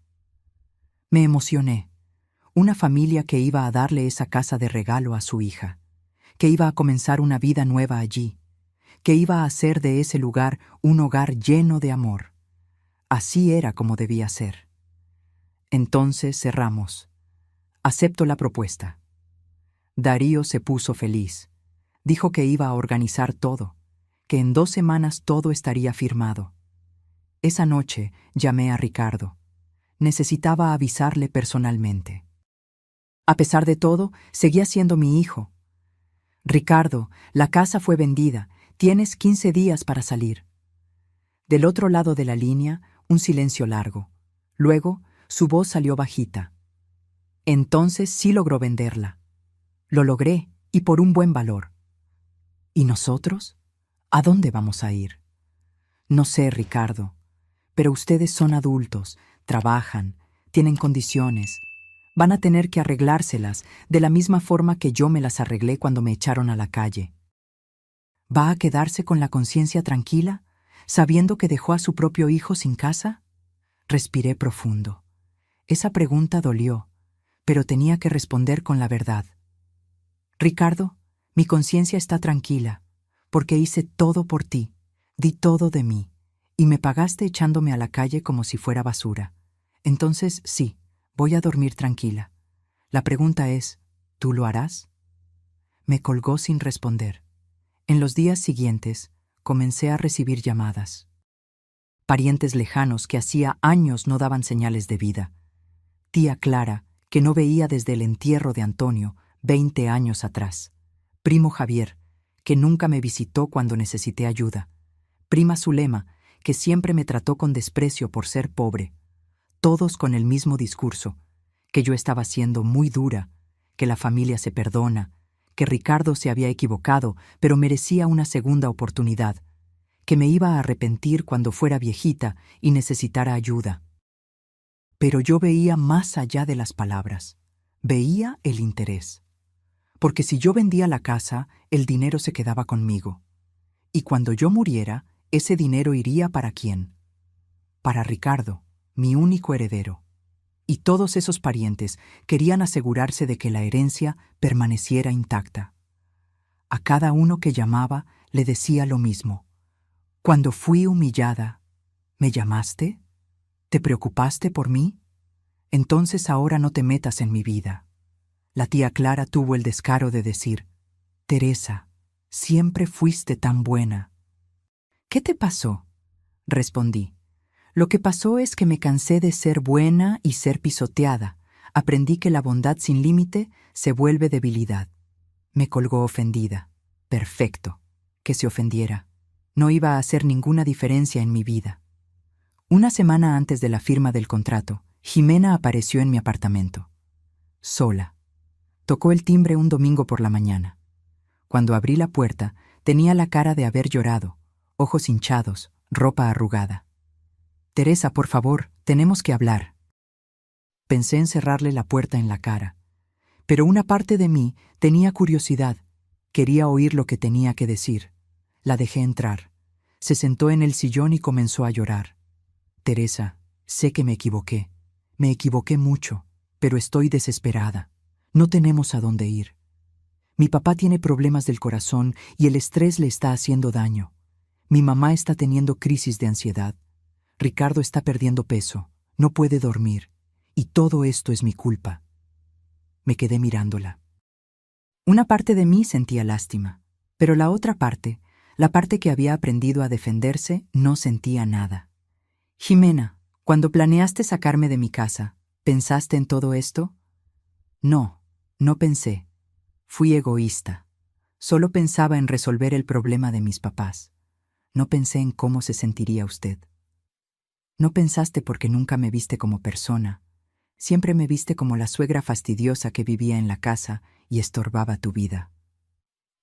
Me emocioné. Una familia que iba a darle esa casa de regalo a su hija, que iba a comenzar una vida nueva allí, que iba a hacer de ese lugar un hogar lleno de amor. Así era como debía ser. Entonces cerramos. Acepto la propuesta. Darío se puso feliz. Dijo que iba a organizar todo, que en 2 semanas todo estaría firmado. Esa noche llamé a Ricardo. Necesitaba avisarle personalmente. A pesar de todo, seguía siendo mi hijo. «Ricardo, la casa fue vendida. Tienes 15 días para salir». Del otro lado de la línea, un silencio largo. Luego, su voz salió bajita. Entonces sí logró venderla. Lo logré, y por un buen valor. ¿Y nosotros? ¿A dónde vamos a ir? No sé, Ricardo, pero ustedes son adultos, trabajan, tienen condiciones. Van a tener que arreglárselas de la misma forma que yo me las arreglé cuando me echaron a la calle. ¿Va a quedarse con la conciencia tranquila, sabiendo que dejó a su propio hijo sin casa? Respiré profundo. Esa pregunta dolió, pero tenía que responder con la verdad. Ricardo, mi conciencia está tranquila, porque hice todo por ti, di todo de mí, y me pagaste echándome a la calle como si fuera basura. Entonces, sí, voy a dormir tranquila. La pregunta es, ¿tú lo harás? Me colgó sin responder. En los días siguientes, comencé a recibir llamadas. Parientes lejanos que hacía años no daban señales de vida. Tía Clara, que no veía desde el entierro de Antonio, 20 años atrás. Primo Javier, que nunca me visitó cuando necesité ayuda. Prima Zulema, que siempre me trató con desprecio por ser pobre. Todos con el mismo discurso, que yo estaba siendo muy dura, que la familia se perdona, que Ricardo se había equivocado, pero merecía una segunda oportunidad, que me iba a arrepentir cuando fuera viejita y necesitara ayuda. Pero yo veía más allá de las palabras, veía el interés. Porque si yo vendía la casa, el dinero se quedaba conmigo. Y cuando yo muriera, ese dinero iría ¿para quién? Para Ricardo, mi único heredero. Y todos esos parientes querían asegurarse de que la herencia permaneciera intacta. A cada uno que llamaba le decía lo mismo. Cuando fui humillada, ¿me llamaste? ¿Te preocupaste por mí? Entonces ahora no te metas en mi vida. La tía Clara tuvo el descaro de decir, Teresa, siempre fuiste tan buena. ¿Qué te pasó? Respondí. Lo que pasó es que me cansé de ser buena y ser pisoteada. Aprendí que la bondad sin límite se vuelve debilidad. Me colgó ofendida. Perfecto. Que se ofendiera. No iba a hacer ninguna diferencia en mi vida. Una semana antes de la firma del contrato, Jimena apareció en mi apartamento. Sola. Tocó el timbre un domingo por la mañana. Cuando abrí la puerta, tenía la cara de haber llorado, ojos hinchados, ropa arrugada. Teresa, por favor, tenemos que hablar. Pensé en cerrarle la puerta en la cara, pero una parte de mí tenía curiosidad. Quería oír lo que tenía que decir. La dejé entrar. Se sentó en el sillón y comenzó a llorar. Teresa, sé que me equivoqué. Me equivoqué mucho, pero estoy desesperada. No tenemos a dónde ir. Mi papá tiene problemas del corazón y el estrés le está haciendo daño. Mi mamá está teniendo crisis de ansiedad. Ricardo está perdiendo peso, no puede dormir, y todo esto es mi culpa. Me quedé mirándola. Una parte de mí sentía lástima, pero la otra parte, la parte que había aprendido a defenderse, no sentía nada. Jimena, cuando planeaste sacarme de mi casa, ¿pensaste en todo esto? No, no pensé. Fui egoísta. Solo pensaba en resolver el problema de mis papás. No pensé en cómo se sentiría usted. No pensaste porque nunca me viste como persona. Siempre me viste como la suegra fastidiosa que vivía en la casa y estorbaba tu vida.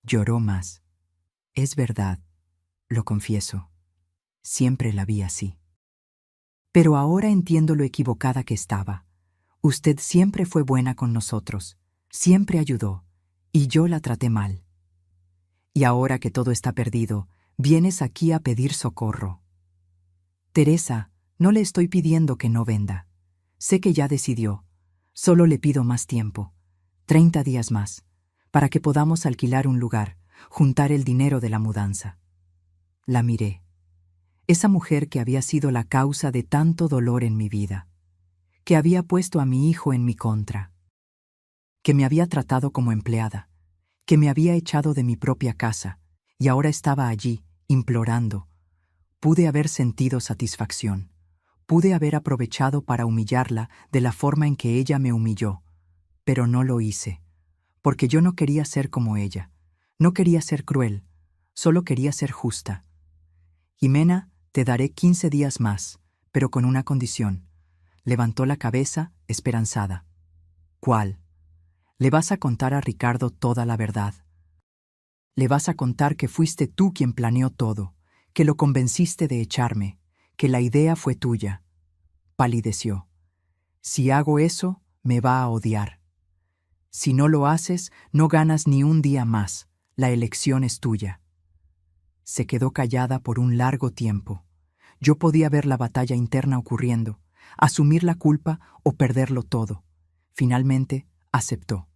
Lloró más. Es verdad, lo confieso. Siempre la vi así. Pero ahora entiendo lo equivocada que estaba. Usted siempre fue buena con nosotros, siempre ayudó, y yo la traté mal. Y ahora que todo está perdido, vienes aquí a pedir socorro. Teresa, no le estoy pidiendo que no venda. Sé que ya decidió. Solo le pido más tiempo, 30 días más, para que podamos alquilar un lugar, juntar el dinero de la mudanza. La miré. Esa mujer que había sido la causa de tanto dolor en mi vida, que había puesto a mi hijo en mi contra, que me había tratado como empleada, que me había echado de mi propia casa, y ahora estaba allí, implorando. Pude haber sentido satisfacción. Pude haber aprovechado para humillarla de la forma en que ella me humilló, pero no lo hice, porque yo no quería ser como ella, no quería ser cruel, solo quería ser justa. Jimena, te daré 15 días más, pero con una condición. Levantó la cabeza, esperanzada. ¿Cuál? Le vas a contar a Ricardo toda la verdad. Le vas a contar que fuiste tú quien planeó todo, que lo convenciste de echarme, que la idea fue tuya. Palideció. Si hago eso, me va a odiar. Si no lo haces, no ganas ni un día más. La elección es tuya. Se quedó callada por un largo tiempo. Yo podía ver la batalla interna ocurriendo, asumir la culpa o perderlo todo. Finalmente, aceptó.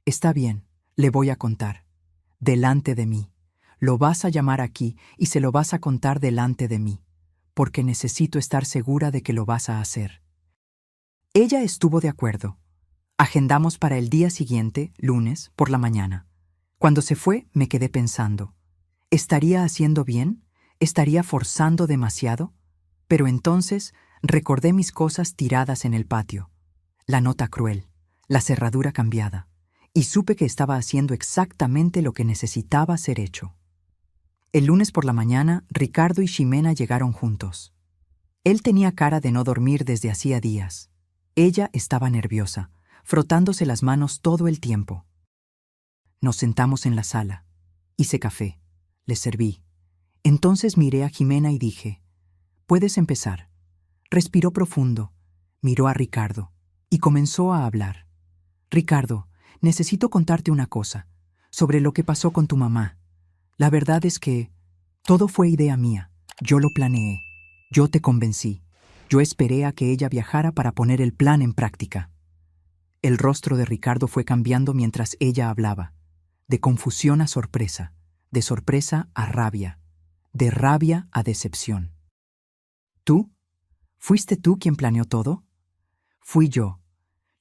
Está bien, le voy a contar. Delante de mí. Lo vas a llamar aquí y se lo vas a contar delante de mí, porque necesito estar segura de que lo vas a hacer. Ella estuvo de acuerdo. Agendamos para el día siguiente, lunes, por la mañana. Cuando se fue, me quedé pensando. ¿Estaría haciendo bien? ¿Estaría forzando demasiado? Pero entonces recordé mis cosas tiradas en el patio. La nota cruel, la cerradura cambiada, y supe que estaba haciendo exactamente lo que necesitaba ser hecho. El lunes por la mañana, Ricardo y Ximena llegaron juntos. Él tenía cara de no dormir desde hacía días. Ella estaba nerviosa, frotándose las manos todo el tiempo. Nos sentamos en la sala. Hice café. Le serví. Entonces miré a Ximena y dije, «Puedes empezar». Respiró profundo, miró a Ricardo y comenzó a hablar. «Ricardo, necesito contarte una cosa, sobre lo que pasó con tu mamá. La verdad es que todo fue idea mía. Yo lo planeé. Yo te convencí. Yo esperé a que ella viajara para poner el plan en práctica». El rostro de Ricardo fue cambiando mientras ella hablaba, de confusión a sorpresa, de sorpresa a rabia, de rabia a decepción. ¿Tú? ¿Fuiste tú quien planeó todo? Fui yo.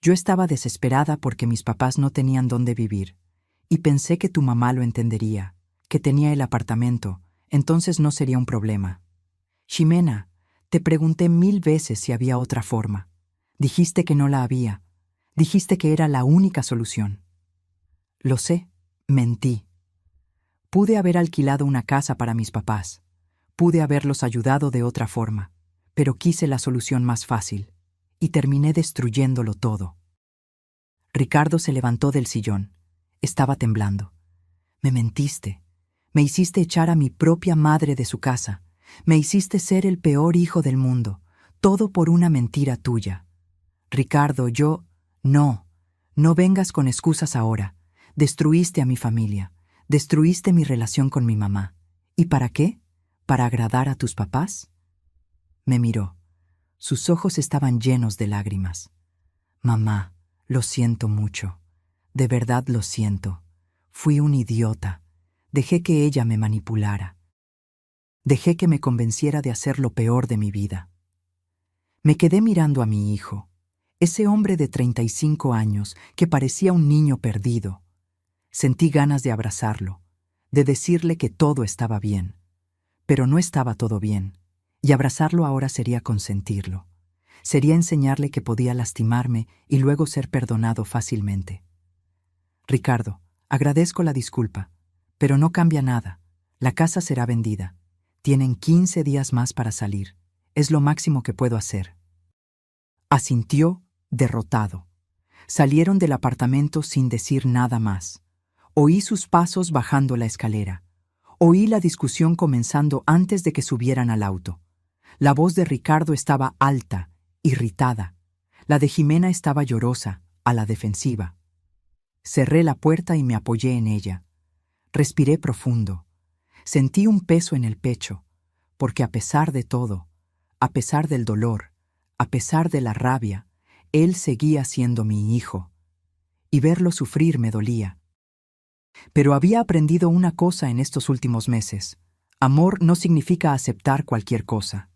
Yo estaba desesperada porque mis papás no tenían dónde vivir, y pensé que tu mamá lo entendería, que tenía el apartamento, entonces no sería un problema. Ximena, te pregunté 1000 veces si había otra forma. Dijiste que no la había. Dijiste que era la única solución. Lo sé, mentí. Pude haber alquilado una casa para mis papás. Pude haberlos ayudado de otra forma, pero quise la solución más fácil, y terminé destruyéndolo todo. Ricardo se levantó del sillón. Estaba temblando. Me mentiste. Me hiciste echar a mi propia madre de su casa. Me hiciste ser el peor hijo del mundo. Todo por una mentira tuya. Ricardo, No, no vengas con excusas ahora. Destruiste a mi familia. Destruiste mi relación con mi mamá. ¿Y para qué? ¿Para agradar a tus papás? Me miró. Sus ojos estaban llenos de lágrimas. Mamá, lo siento mucho. De verdad lo siento. Fui un idiota. Dejé que ella me manipulara. Dejé que me convenciera de hacer lo peor de mi vida. Me quedé mirando a mi hijo, ese hombre de 35 años que parecía un niño perdido. Sentí ganas de abrazarlo, de decirle que todo estaba bien. Pero no estaba todo bien, y abrazarlo ahora sería consentirlo. Sería enseñarle que podía lastimarme y luego ser perdonado fácilmente. Ricardo, agradezco la disculpa, pero no cambia nada. La casa será vendida. Tienen 15 días más para salir. Es lo máximo que puedo hacer. Asintió, derrotado. Salieron del apartamento sin decir nada más. Oí sus pasos bajando la escalera. Oí la discusión comenzando antes de que subieran al auto. La voz de Ricardo estaba alta, irritada. La de Ximena estaba llorosa, a la defensiva. Cerré la puerta y me apoyé en ella. Respiré profundo. Sentí un peso en el pecho, porque a pesar de todo, a pesar del dolor, a pesar de la rabia, él seguía siendo mi hijo. Y verlo sufrir me dolía. Pero había aprendido una cosa en estos últimos meses. Amor no significa aceptar cualquier cosa.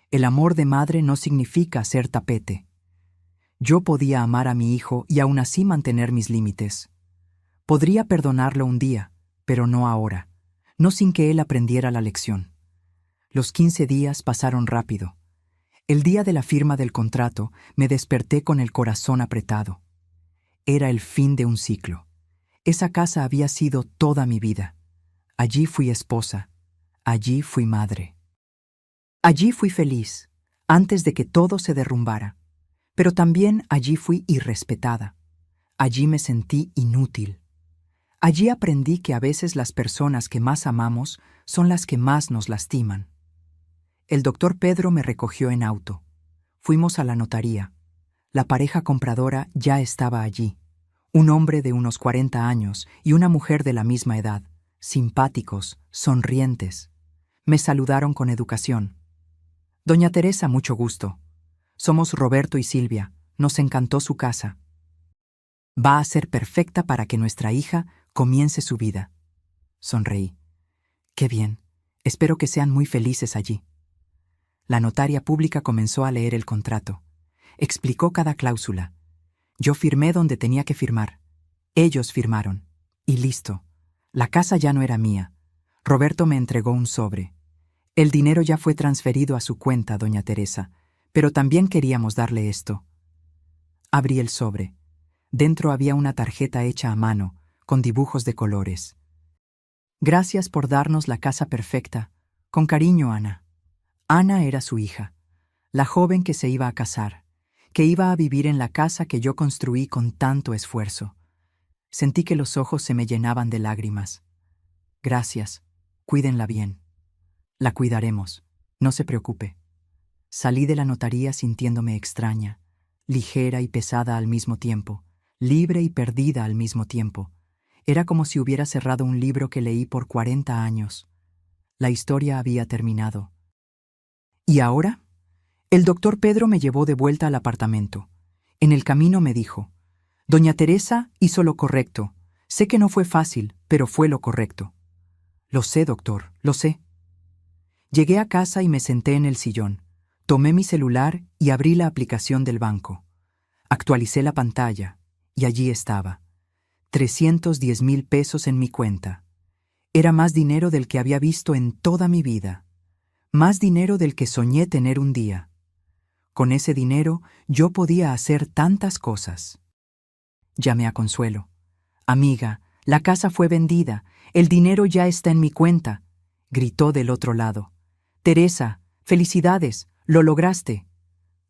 El amor de madre no significa ser tapete. Yo podía amar a mi hijo y aún así mantener mis límites. Podría perdonarlo un día, pero no ahora, no sin que él aprendiera la lección. Los 15 días pasaron rápido. El día de la firma del contrato me desperté con el corazón apretado. Era el fin de un ciclo. Esa casa había sido toda mi vida. Allí fui esposa. Allí fui madre. Allí fui feliz, antes de que todo se derrumbara. Pero también allí fui irrespetada. Allí me sentí inútil. Allí aprendí que a veces las personas que más amamos son las que más nos lastiman. El doctor Pedro me recogió en auto. Fuimos a la notaría. La pareja compradora ya estaba allí. Un hombre de unos 40 años y una mujer de la misma edad, simpáticos, sonrientes. Me saludaron con educación. Doña Teresa, mucho gusto. Somos Roberto y Silvia. Nos encantó su casa. Va a ser perfecta para que nuestra hija comience su vida. Sonreí. Qué bien. Espero que sean muy felices allí. La notaria pública comenzó a leer el contrato. Explicó cada cláusula. Yo firmé donde tenía que firmar. Ellos firmaron. Y listo. La casa ya no era mía. Roberto me entregó un sobre. El dinero ya fue transferido a su cuenta, doña Teresa, pero también queríamos darle esto. Abrí el sobre. Dentro había una tarjeta hecha a mano, con dibujos de colores. Gracias por darnos la casa perfecta. Con cariño, Ana. Ana era su hija, la joven que se iba a casar, que iba a vivir en la casa que yo construí con tanto esfuerzo. Sentí que los ojos se me llenaban de lágrimas. Gracias. Cuídenla bien. La cuidaremos. No se preocupe. Salí de la notaría sintiéndome extraña, ligera y pesada al mismo tiempo, libre y perdida al mismo tiempo. Era como si hubiera cerrado un libro que leí por 40 años. La historia había terminado. ¿Y ahora? El doctor Pedro me llevó de vuelta al apartamento. En el camino me dijo: Doña Teresa hizo lo correcto. Sé que no fue fácil, pero fue lo correcto. Lo sé, doctor, lo sé. Llegué a casa y me senté en el sillón. Tomé mi celular y abrí la aplicación del banco. Actualicé la pantalla y allí estaba. 310,000 pesos en mi cuenta. Era más dinero del que había visto en toda mi vida. Más dinero del que soñé tener un día. Con ese dinero yo podía hacer tantas cosas. Llamé a Consuelo. Amiga, la casa fue vendida. El dinero ya está en mi cuenta. Gritó del otro lado. Teresa, felicidades, lo lograste.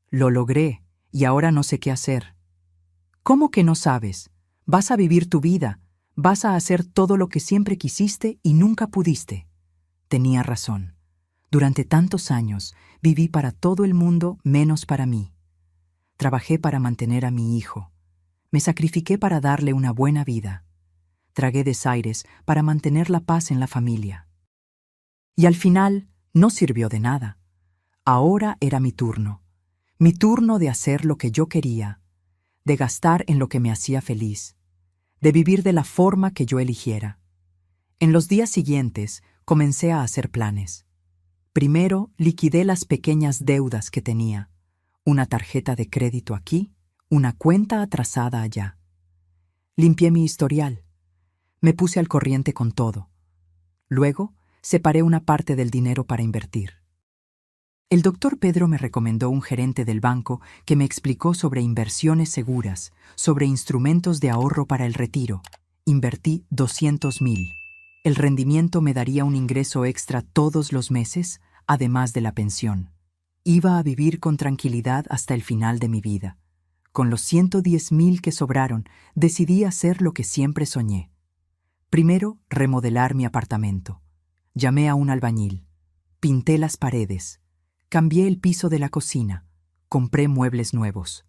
Lo logré, y ahora no sé qué hacer. ¿Cómo que no sabes? Vas a vivir tu vida, vas a hacer todo lo que siempre quisiste y nunca pudiste. Tenía razón. Durante tantos años viví para todo el mundo menos para mí. Trabajé para mantener a mi hijo. Me sacrifiqué para darle una buena vida. Tragué desaires para mantener la paz en la familia. Y al final no sirvió de nada. Ahora era mi turno de hacer lo que yo quería, de gastar en lo que me hacía feliz, de vivir de la forma que yo eligiera. En los días siguientes comencé a hacer planes. Primero liquidé las pequeñas deudas que tenía, una tarjeta de crédito aquí, una cuenta atrasada allá. Limpié mi historial. Me puse al corriente con todo. Luego, separé una parte del dinero para invertir. El doctor Pedro me recomendó un gerente del banco que me explicó sobre inversiones seguras, sobre instrumentos de ahorro para el retiro. Invertí 200,000. El rendimiento me daría un ingreso extra todos los meses, además de la pensión. Iba a vivir con tranquilidad hasta el final de mi vida. Con los 110,000 que sobraron, decidí hacer lo que siempre soñé. Primero, remodelar mi apartamento. Llamé a un albañil. Pinté las paredes. Cambié el piso de la cocina. Compré muebles nuevos.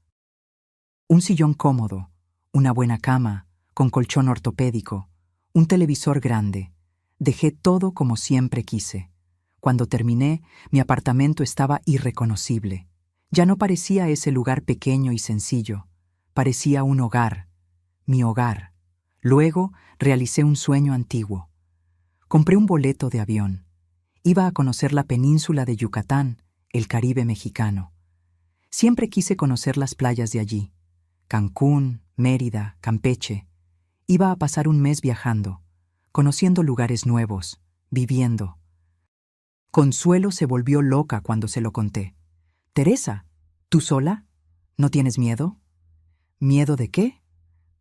Un sillón cómodo, una buena cama, con colchón ortopédico, un televisor grande. Dejé todo como siempre quise. Cuando terminé, mi apartamento estaba irreconocible. Ya no parecía ese lugar pequeño y sencillo. Parecía un hogar, mi hogar. Luego realicé un sueño antiguo. Compré un boleto de avión. Iba a conocer la península de Yucatán, el Caribe mexicano. Siempre quise conocer las playas de allí. Cancún, Mérida, Campeche. Iba a pasar un mes viajando, conociendo lugares nuevos, viviendo. Consuelo se volvió loca cuando se lo conté. Teresa, ¿tú sola? ¿No tienes miedo? ¿Miedo de qué?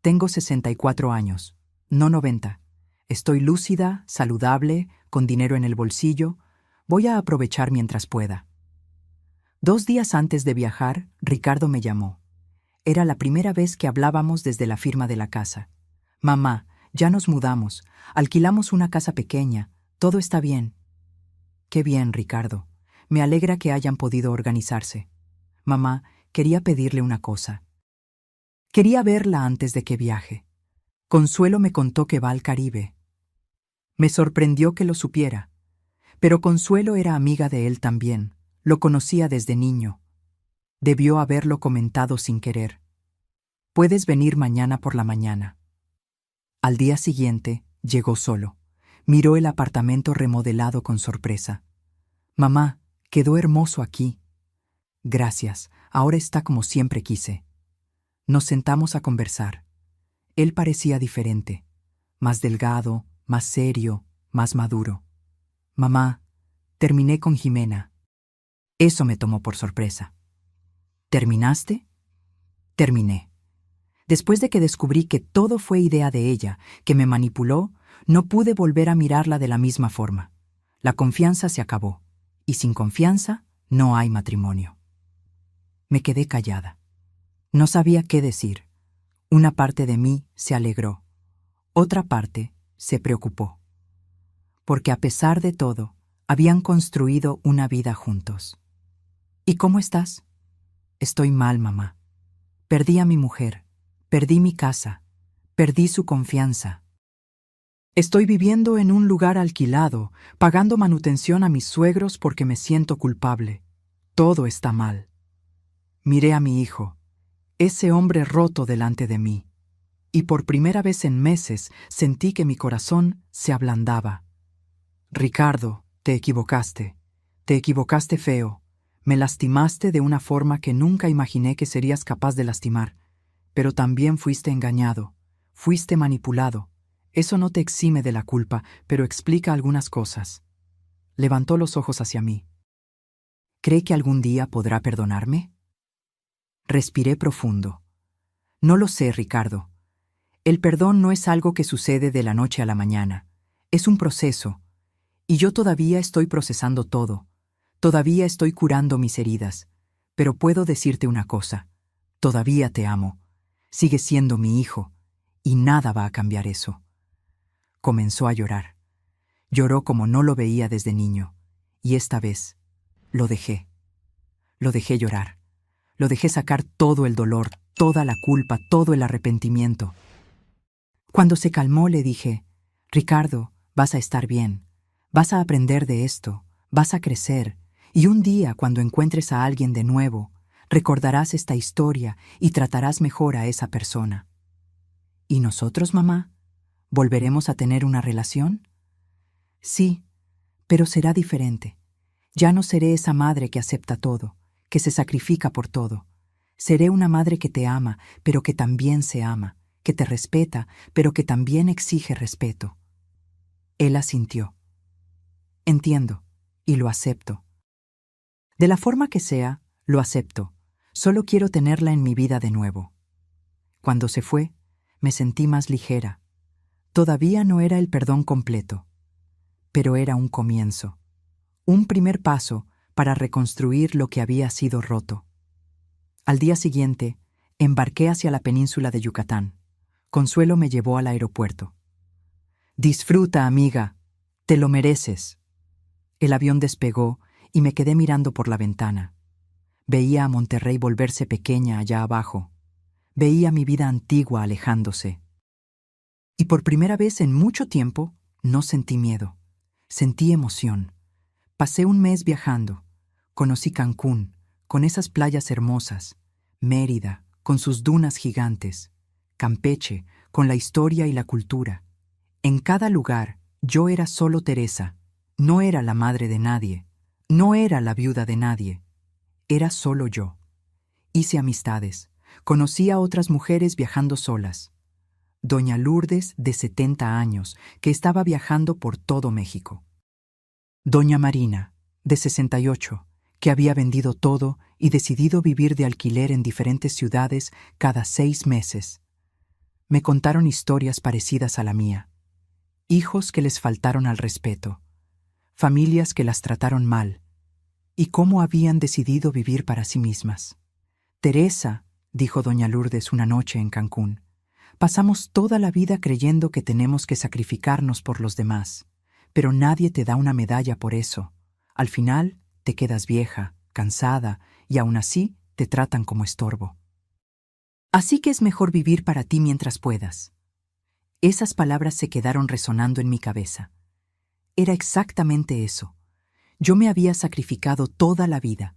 Tengo 64 años, no 90. Estoy lúcida, saludable, con dinero en el bolsillo. Voy a aprovechar mientras pueda. 2 días antes de viajar, Ricardo me llamó. Era la primera vez que hablábamos desde la firma de la casa. Mamá, ya nos mudamos, alquilamos una casa pequeña, todo está bien. Qué bien, Ricardo. Me alegra que hayan podido organizarse. Mamá, quería pedirle una cosa. Quería verla antes de que viaje. Consuelo me contó que va al Caribe. Me sorprendió que lo supiera, pero Consuelo era amiga de él también, lo conocía desde niño. Debió haberlo comentado sin querer. Puedes venir mañana por la mañana. Al día siguiente, llegó solo. Miró el apartamento remodelado con sorpresa. Mamá, quedó hermoso aquí. Gracias, ahora está como siempre quise. Nos sentamos a conversar. Él parecía diferente, más delgado, más serio, más maduro. Mamá, terminé con Jimena. Eso me tomó por sorpresa. ¿Terminaste? Terminé. Después de que descubrí que todo fue idea de ella, que me manipuló, no pude volver a mirarla de la misma forma. La confianza se acabó, y sin confianza no hay matrimonio. Me quedé callada. No sabía qué decir. Una parte de mí se alegró. Otra parte se preocupó. Porque a pesar de todo, habían construido una vida juntos. ¿Y cómo estás? Estoy mal, mamá. Perdí a mi mujer, perdí mi casa, perdí su confianza. Estoy viviendo en un lugar alquilado, pagando manutención a mis suegros porque me siento culpable. Todo está mal. Miré a mi hijo, ese hombre roto delante de mí, y por primera vez en meses sentí que mi corazón se ablandaba. Ricardo, te equivocaste feo, me lastimaste de una forma que nunca imaginé que serías capaz de lastimar, pero también fuiste engañado, fuiste manipulado. Eso no te exime de la culpa, pero explica algunas cosas. Levantó los ojos hacia mí. ¿Cree que algún día podrá perdonarme? Respiré profundo. No lo sé, Ricardo. El perdón no es algo que sucede de la noche a la mañana. Es un proceso. Y yo todavía estoy procesando todo. Todavía estoy curando mis heridas. Pero puedo decirte una cosa. Todavía te amo. Sigues siendo mi hijo. Y nada va a cambiar eso. Comenzó a llorar. Lloró como no lo veía desde niño. Y esta vez, lo dejé. Lo dejé llorar. Lo dejé sacar todo el dolor, toda la culpa, todo el arrepentimiento. Cuando se calmó le dije, Ricardo, vas a estar bien. Vas a aprender de esto. Vas a crecer. Y un día, cuando encuentres a alguien de nuevo, recordarás esta historia y tratarás mejor a esa persona. ¿Y nosotros, mamá? ¿Volveremos a tener una relación? Sí, pero será diferente. Ya no seré esa madre que acepta todo, que se sacrifica por todo. Seré una madre que te ama, pero que también se ama, que te respeta, pero que también exige respeto. Él asintió. Entiendo, y lo acepto. De la forma que sea, lo acepto. Solo quiero tenerla en mi vida de nuevo. Cuando se fue, me sentí más ligera. Todavía no era el perdón completo, pero era un comienzo, un primer paso para reconstruir lo que había sido roto. Al día siguiente, embarqué hacia la península de Yucatán. Consuelo me llevó al aeropuerto. Disfruta, amiga, te lo mereces. El avión despegó y me quedé mirando por la ventana. Veía a Monterrey volverse pequeña allá abajo. Veía mi vida antigua alejándose. Y por primera vez en mucho tiempo no sentí miedo. Sentí emoción. Pasé un mes viajando. Conocí Cancún, con esas playas hermosas. Mérida, con sus dunas gigantes. Campeche, con la historia y la cultura. En cada lugar, yo era solo Teresa. No era la madre de nadie. No era la viuda de nadie. Era solo yo. Hice amistades. Conocí a otras mujeres viajando solas. Doña Lourdes, de 70 años, que estaba viajando por todo México. Doña Marina, de 68, que había vendido todo y decidido vivir de alquiler en diferentes ciudades cada 6 meses. Me contaron historias parecidas a la mía. Hijos que les faltaron al respeto. Familias que las trataron mal. Y cómo habían decidido vivir para sí mismas. Teresa, dijo doña Lourdes una noche en Cancún, pasamos toda la vida creyendo que tenemos que sacrificarnos por los demás, pero nadie te da una medalla por eso. Al final, te quedas vieja, cansada, y aún así te tratan como estorbo. Así que es mejor vivir para ti mientras puedas. Esas palabras se quedaron resonando en mi cabeza. Era exactamente eso. Yo me había sacrificado toda la vida,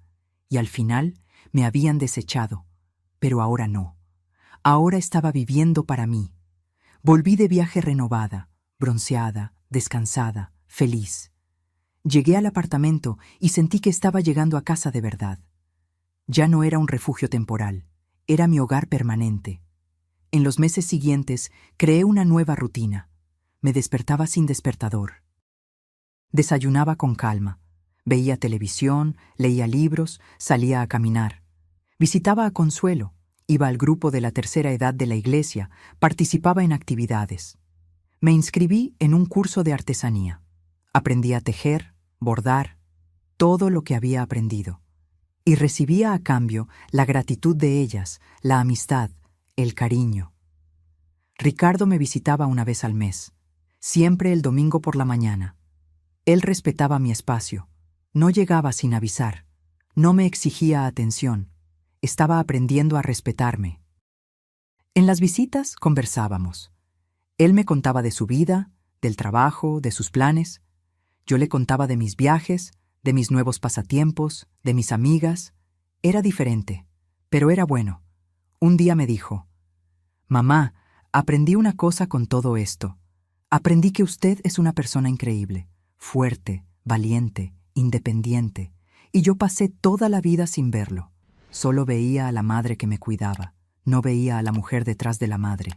y al final me habían desechado, pero ahora no. Ahora estaba viviendo para mí. Volví de viaje renovada, bronceada, descansada, feliz. Llegué al apartamento y sentí que estaba llegando a casa de verdad. Ya no era un refugio temporal, era mi hogar permanente. En los meses siguientes creé una nueva rutina. Me despertaba sin despertador. Desayunaba con calma. Veía televisión, leía libros, salía a caminar. Visitaba a Consuelo, iba al grupo de la tercera edad de la iglesia, participaba en actividades. Me inscribí en un curso de artesanía. Aprendí a tejer, bordar, todo lo que había aprendido. Y recibía a cambio la gratitud de ellas, la amistad, el cariño. Ricardo me visitaba una vez al mes, siempre el domingo por la mañana. Él respetaba mi espacio, no llegaba sin avisar, no me exigía atención, estaba aprendiendo a respetarme. En las visitas conversábamos. Él me contaba de su vida, del trabajo, de sus planes. Yo le contaba de mis viajes, de mis nuevos pasatiempos, de mis amigas. Era diferente, pero era bueno. Un día me dijo: «Mamá, aprendí una cosa con todo esto. Aprendí que usted es una persona increíble, fuerte, valiente, independiente, y yo pasé toda la vida sin verlo. Solo veía a la madre que me cuidaba, no veía a la mujer detrás de la madre».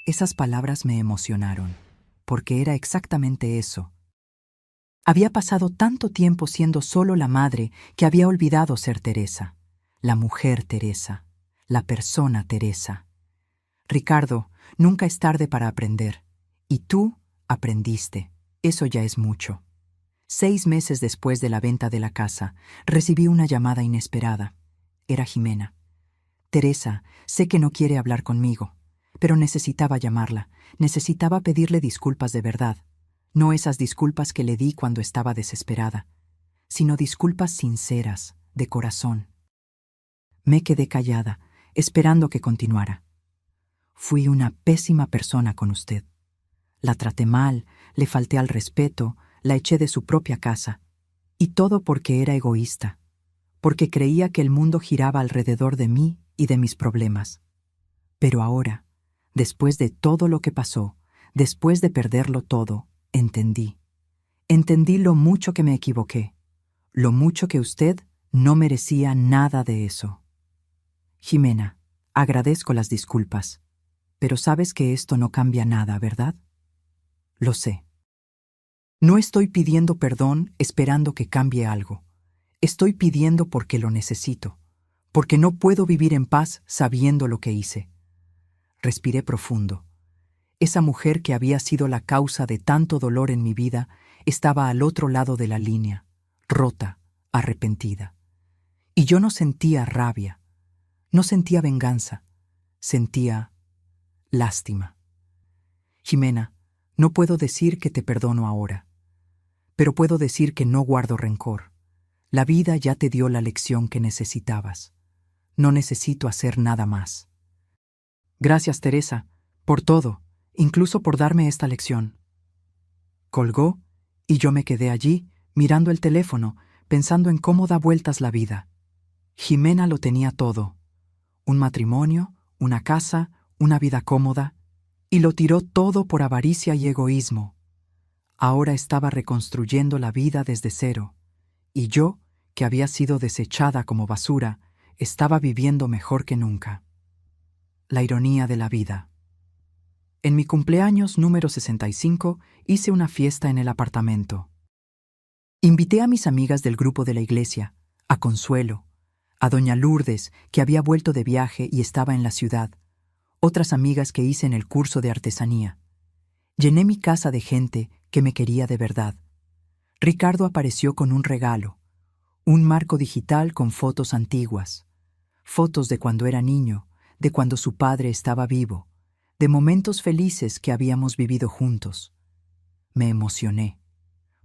Esas palabras me emocionaron, porque era exactamente eso. Había pasado tanto tiempo siendo solo la madre que había olvidado ser Teresa, la mujer Teresa, la persona Teresa. Ricardo, nunca es tarde para aprender. Y tú aprendiste. Eso ya es mucho. 6 meses después de la venta de la casa, recibí una llamada inesperada. Era Jimena. «Teresa, sé que no quiere hablar conmigo, pero necesitaba llamarla, necesitaba pedirle disculpas de verdad. No esas disculpas que le di cuando estaba desesperada, sino disculpas sinceras, de corazón». Me quedé callada, esperando que continuara. «Fui una pésima persona con usted. La traté mal, le falté al respeto, la eché de su propia casa. Y todo porque era egoísta, porque creía que el mundo giraba alrededor de mí y de mis problemas. Pero ahora, después de todo lo que pasó, después de perderlo todo, entendí. Entendí lo mucho que me equivoqué, lo mucho que usted no merecía nada de eso. Jimena, agradezco las disculpas, pero sabes que esto no cambia nada, ¿verdad? Lo sé. No estoy pidiendo perdón esperando que cambie algo. Estoy pidiendo porque lo necesito, porque no puedo vivir en paz sabiendo lo que hice». Respiré profundo. Esa mujer que había sido la causa de tanto dolor en mi vida estaba al otro lado de la línea, rota, arrepentida. Y yo no sentía rabia, no sentía venganza, sentía lástima. «Jimena, no puedo decir que te perdono ahora, pero puedo decir que no guardo rencor. La vida ya te dio la lección que necesitabas. No necesito hacer nada más». «Gracias, Teresa, por todo, incluso por darme esta lección». Colgó y yo me quedé allí, mirando el teléfono, pensando en cómo da vueltas la vida. Jimena lo tenía todo: un matrimonio, una casa, una vida cómoda, y lo tiró todo por avaricia y egoísmo. Ahora estaba reconstruyendo la vida desde cero, y yo, que había sido desechada como basura, estaba viviendo mejor que nunca. La ironía de la vida. En mi cumpleaños número 65 hice una fiesta en el apartamento. Invité a mis amigas del grupo de la iglesia, a Consuelo, a doña Lourdes, que había vuelto de viaje y estaba en la ciudad, otras amigas que hice en el curso de artesanía. Llené mi casa de gente que me quería de verdad. Ricardo apareció con un regalo, un marco digital con fotos antiguas, fotos de cuando era niño, de cuando su padre estaba vivo, de momentos felices que habíamos vivido juntos. Me emocioné,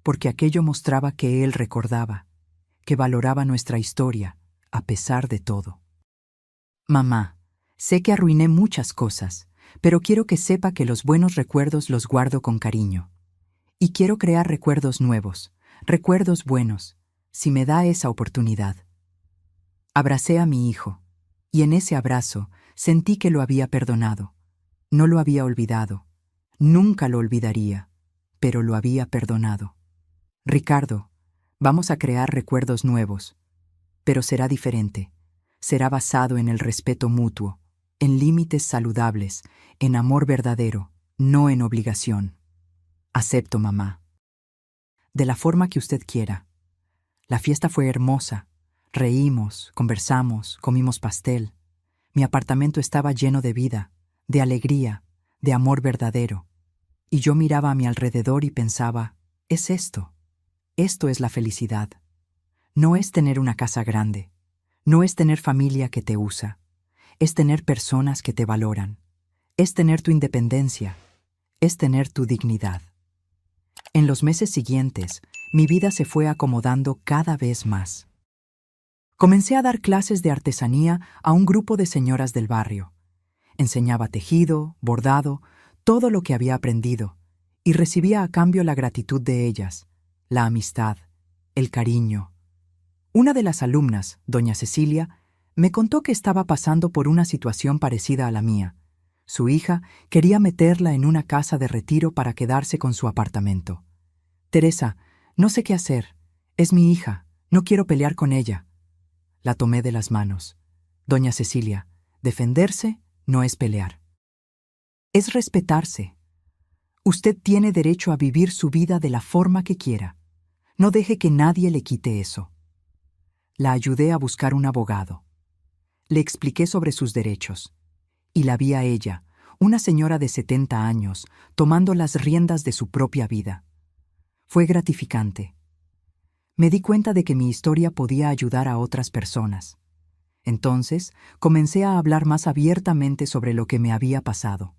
porque aquello mostraba que él recordaba, que valoraba nuestra historia, a pesar de todo. Mamá, sé que arruiné muchas cosas, pero quiero que sepa que los buenos recuerdos los guardo con cariño. Y quiero crear recuerdos nuevos, recuerdos buenos, si me da esa oportunidad. Abracé a mi hijo, y en ese abrazo sentí que lo había perdonado. No lo había olvidado, nunca lo olvidaría, pero lo había perdonado. Ricardo, vamos a crear recuerdos nuevos, pero será diferente. Será basado en el respeto mutuo, en límites saludables, en amor verdadero, no en obligación. Acepto, mamá. De la forma que usted quiera. La fiesta fue hermosa. Reímos, conversamos, comimos pastel. Mi apartamento estaba lleno de vida, de alegría, de amor verdadero. Y yo miraba a mi alrededor y pensaba, es esto. Esto es la felicidad. No es tener una casa grande. No es tener familia que te usa. Es tener personas que te valoran. Es tener tu independencia. Es tener tu dignidad. En los meses siguientes, mi vida se fue acomodando cada vez más. Comencé a dar clases de artesanía a un grupo de señoras del barrio. Enseñaba tejido, bordado, todo lo que había aprendido, y recibía a cambio la gratitud de ellas, la amistad, el cariño. Una de las alumnas, doña Cecilia, me contó que estaba pasando por una situación parecida a la mía. Su hija quería meterla en una casa de retiro para quedarse con su apartamento. Teresa, no sé qué hacer. Es mi hija, no quiero pelear con ella. La tomé de las manos. Doña Cecilia, defenderse no es pelear. Es respetarse. Usted tiene derecho a vivir su vida de la forma que quiera. No deje que nadie le quite eso. La ayudé a buscar un abogado. Le expliqué sobre sus derechos. Y la vi a ella, una señora de 70 años, tomando las riendas de su propia vida. Fue gratificante. Me di cuenta de que mi historia podía ayudar a otras personas. Entonces, comencé a hablar más abiertamente sobre lo que me había pasado.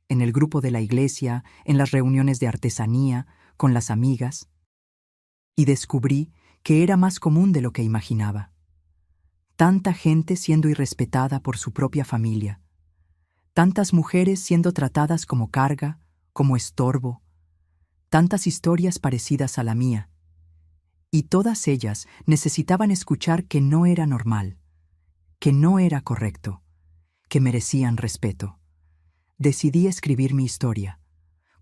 En el grupo de la iglesia, en las reuniones de artesanía, con las amigas. Y descubrí que era más común de lo que imaginaba. Tanta gente siendo irrespetada por su propia familia. Tantas mujeres siendo tratadas como carga, como estorbo. Tantas historias parecidas a la mía. Y todas ellas necesitaban escuchar que no era normal, que no era correcto, que merecían respeto. Decidí escribir mi historia.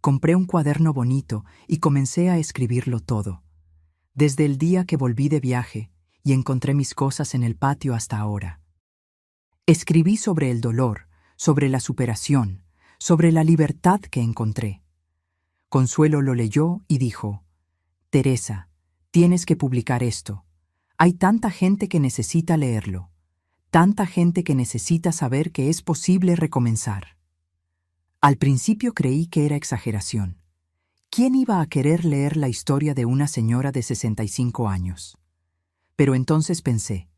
Compré un cuaderno bonito y comencé a escribirlo todo. Desde el día que volví de viaje y encontré mis cosas en el patio hasta ahora. Escribí sobre el dolor, sobre la superación, sobre la libertad que encontré. Consuelo lo leyó y dijo, Teresa, tienes que publicar esto. Hay tanta gente que necesita leerlo, tanta gente que necesita saber que es posible recomenzar. Al principio creí que era exageración. ¿Quién iba a querer leer la historia de una señora de 65 años? Pero entonces pensé,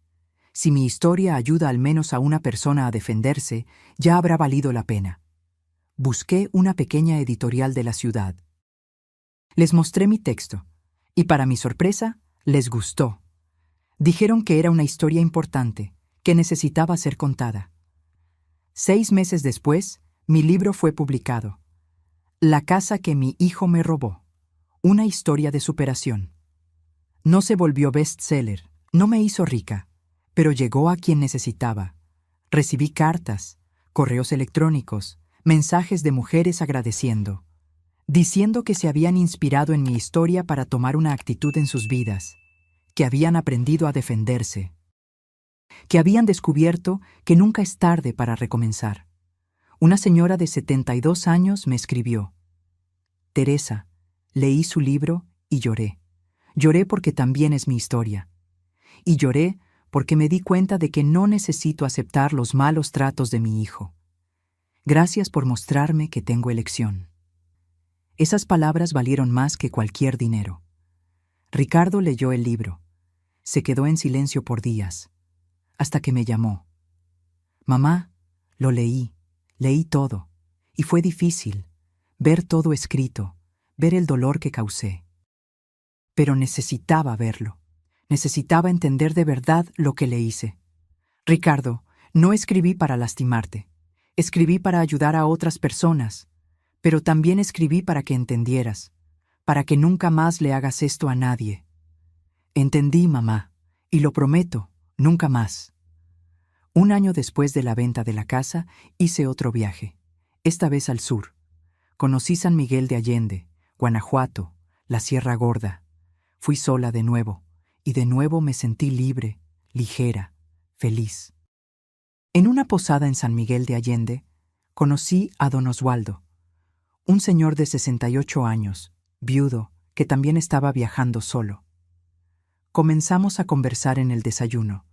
si mi historia ayuda al menos a una persona a defenderse, ya habrá valido la pena. Busqué una pequeña editorial de la ciudad. Les mostré mi texto, y para mi sorpresa, les gustó. Dijeron que era una historia importante, que necesitaba ser contada. 6 meses después, mi libro fue publicado. La casa que mi hijo me robó. Una historia de superación. No se volvió bestseller, no me hizo rica, pero llegó a quien necesitaba. Recibí cartas, correos electrónicos, mensajes de mujeres agradeciendo, diciendo que se habían inspirado en mi historia para tomar una actitud en sus vidas, que habían aprendido a defenderse, que habían descubierto que nunca es tarde para recomenzar. Una señora de 72 años me escribió, Teresa, leí su libro y lloré. Lloré porque también es mi historia. Y lloré porque me di cuenta de que no necesito aceptar los malos tratos de mi hijo. Gracias por mostrarme que tengo elección. Esas palabras valieron más que cualquier dinero. Ricardo leyó el libro. Se quedó en silencio por días, hasta que me llamó. Mamá, lo leí todo, y fue difícil, ver todo escrito, ver el dolor que causé. Pero necesitaba verlo. Necesitaba entender de verdad lo que le hice. Ricardo, no escribí para lastimarte. Escribí para ayudar a otras personas, pero también escribí para que entendieras, para que nunca más le hagas esto a nadie. Entendí, mamá, y lo prometo, nunca más. Un año después de la venta de la casa, hice otro viaje, esta vez al sur. Conocí San Miguel de Allende, Guanajuato, la Sierra Gorda. Fui sola de nuevo, y de nuevo me sentí libre, ligera, feliz. En una posada en San Miguel de Allende, conocí a don Oswaldo, un señor de 68 años, viudo, que también estaba viajando solo. Comenzamos a conversar en el desayuno.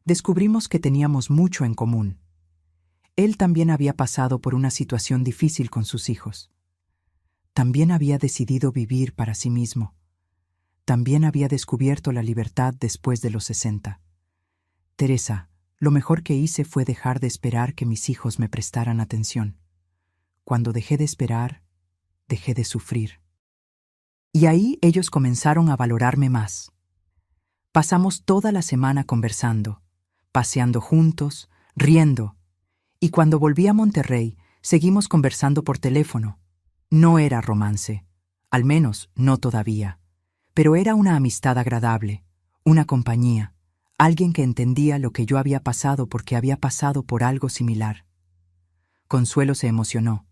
Descubrimos que teníamos mucho en común. Él también había pasado por una situación difícil con sus hijos. También había decidido vivir para sí mismo. También había descubierto la libertad después de los 60. Teresa, lo mejor que hice fue dejar de esperar que mis hijos me prestaran atención. Cuando dejé de esperar, dejé de sufrir. Y ahí ellos comenzaron a valorarme más. Pasamos toda la semana conversando, paseando juntos, riendo, y cuando volví a Monterrey, seguimos conversando por teléfono. No era romance, al menos no todavía, pero era una amistad agradable, una compañía, alguien que entendía lo que yo había pasado porque había pasado por algo similar. Consuelo se emocionó.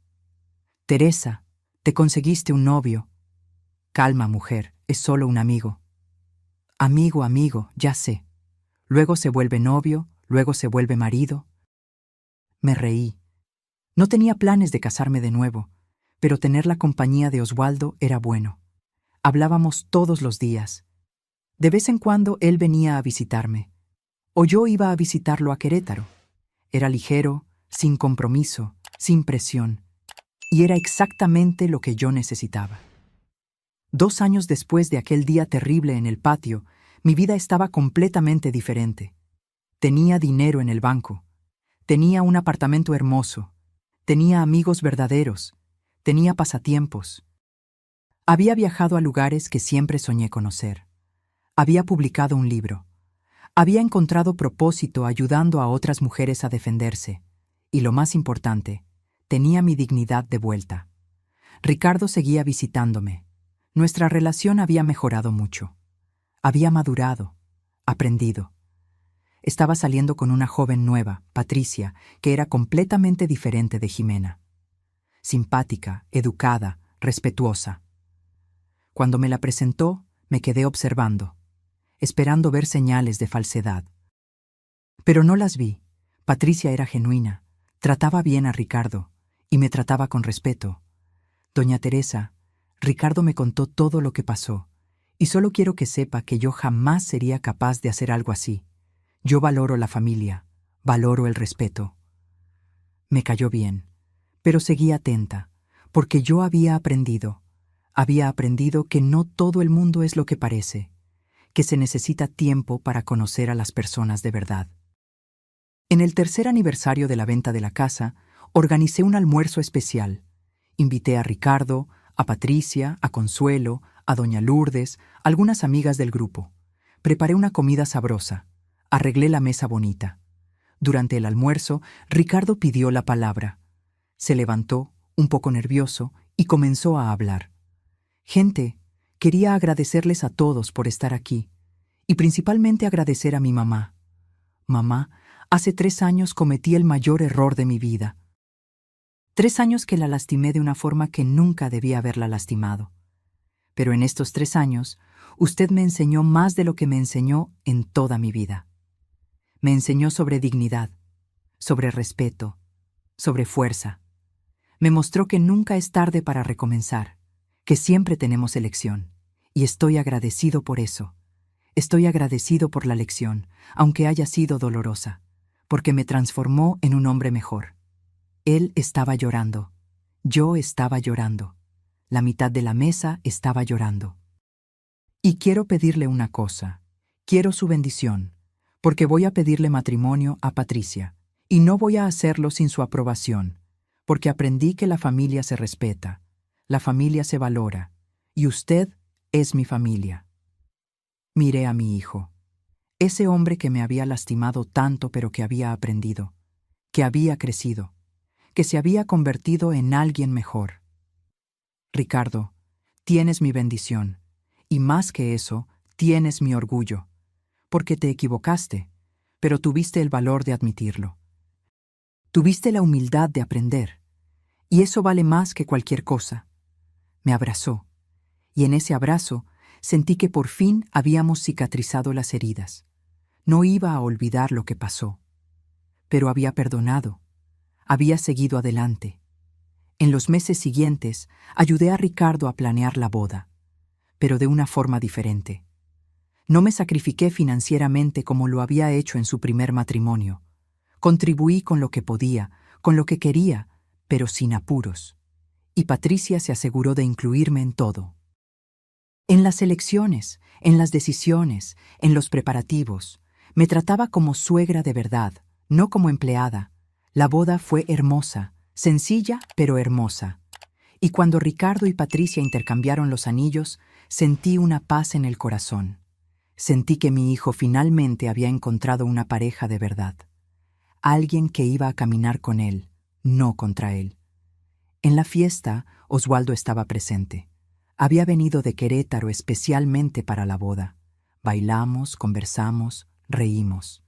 Teresa, te conseguiste un novio. Calma, mujer, es solo un amigo. Amigo, ya sé. Luego se vuelve novio, luego se vuelve marido. Me reí. No tenía planes de casarme de nuevo, pero tener la compañía de Oswaldo era bueno. Hablábamos todos los días. De vez en cuando él venía a visitarme, o yo iba a visitarlo a Querétaro. Era ligero, sin compromiso, sin presión, y era exactamente lo que yo necesitaba. 2 años después de aquel día terrible en el patio, mi vida estaba completamente diferente. Tenía dinero en el banco, tenía un apartamento hermoso, tenía amigos verdaderos, tenía pasatiempos. Había viajado a lugares que siempre soñé conocer. Había publicado un libro. Había encontrado propósito ayudando a otras mujeres a defenderse. Y lo más importante, tenía mi dignidad de vuelta. Ricardo seguía visitándome. Nuestra relación había mejorado mucho. Había madurado, aprendido. Estaba saliendo con una joven nueva, Patricia, que era completamente diferente de Jimena. Simpática, educada, respetuosa. Cuando me la presentó, me quedé observando, esperando ver señales de falsedad. Pero no las vi. Patricia era genuina, trataba bien a Ricardo, y me trataba con respeto. Doña Teresa, Ricardo me contó todo lo que pasó, y solo quiero que sepa que yo jamás sería capaz de hacer algo así. Yo valoro la familia, valoro el respeto. Me cayó bien, pero seguí atenta, porque yo había aprendido que no todo el mundo es lo que parece, que se necesita tiempo para conocer a las personas de verdad. En el 3er aniversario de la venta de la casa, organicé un almuerzo especial. Invité a Ricardo, a Patricia, a Consuelo, a doña Lourdes, algunas amigas del grupo. Preparé una comida sabrosa. Arreglé la mesa bonita. Durante el almuerzo, Ricardo pidió la palabra. Se levantó, un poco nervioso, y comenzó a hablar. Gente, quería agradecerles a todos por estar aquí, y principalmente agradecer a mi mamá. Mamá, hace 3 años cometí el mayor error de mi vida. 3 años que la lastimé de una forma que nunca debía haberla lastimado. Pero en estos 3 años, usted me enseñó más de lo que me enseñó en toda mi vida. Me enseñó sobre dignidad, sobre respeto, sobre fuerza. Me mostró que nunca es tarde para recomenzar, que siempre tenemos elección, y estoy agradecido por eso. Estoy agradecido por la lección, aunque haya sido dolorosa, porque me transformó en un hombre mejor. Él estaba llorando, yo estaba llorando, la mitad de la mesa estaba llorando. Y quiero pedirle una cosa, quiero su bendición, porque voy a pedirle matrimonio a Patricia, y no voy a hacerlo sin su aprobación, porque aprendí que la familia se respeta, la familia se valora, y usted es mi familia. Miré a mi hijo, ese hombre que me había lastimado tanto pero que había aprendido, que había crecido, que se había convertido en alguien mejor. Ricardo, tienes mi bendición, y más que eso, tienes mi orgullo, porque te equivocaste, pero tuviste el valor de admitirlo. Tuviste la humildad de aprender, y eso vale más que cualquier cosa. Me abrazó, y en ese abrazo sentí que por fin habíamos cicatrizado las heridas. No iba a olvidar lo que pasó, pero había perdonado, había seguido adelante. En los meses siguientes ayudé a Ricardo a planear la boda, pero de una forma diferente. No me sacrifiqué financieramente como lo había hecho en su primer matrimonio. Contribuí con lo que podía, con lo que quería, pero sin apuros. Y Patricia se aseguró de incluirme en todo. En las elecciones, en las decisiones, en los preparativos, me trataba como suegra de verdad, no como empleada. La boda fue hermosa, sencilla pero hermosa. Y cuando Ricardo y Patricia intercambiaron los anillos, sentí una paz en el corazón. Sentí que mi hijo finalmente había encontrado una pareja de verdad. Alguien que iba a caminar con él, no contra él. En la fiesta, Oswaldo estaba presente. Había venido de Querétaro especialmente para la boda. Bailamos, conversamos, reímos.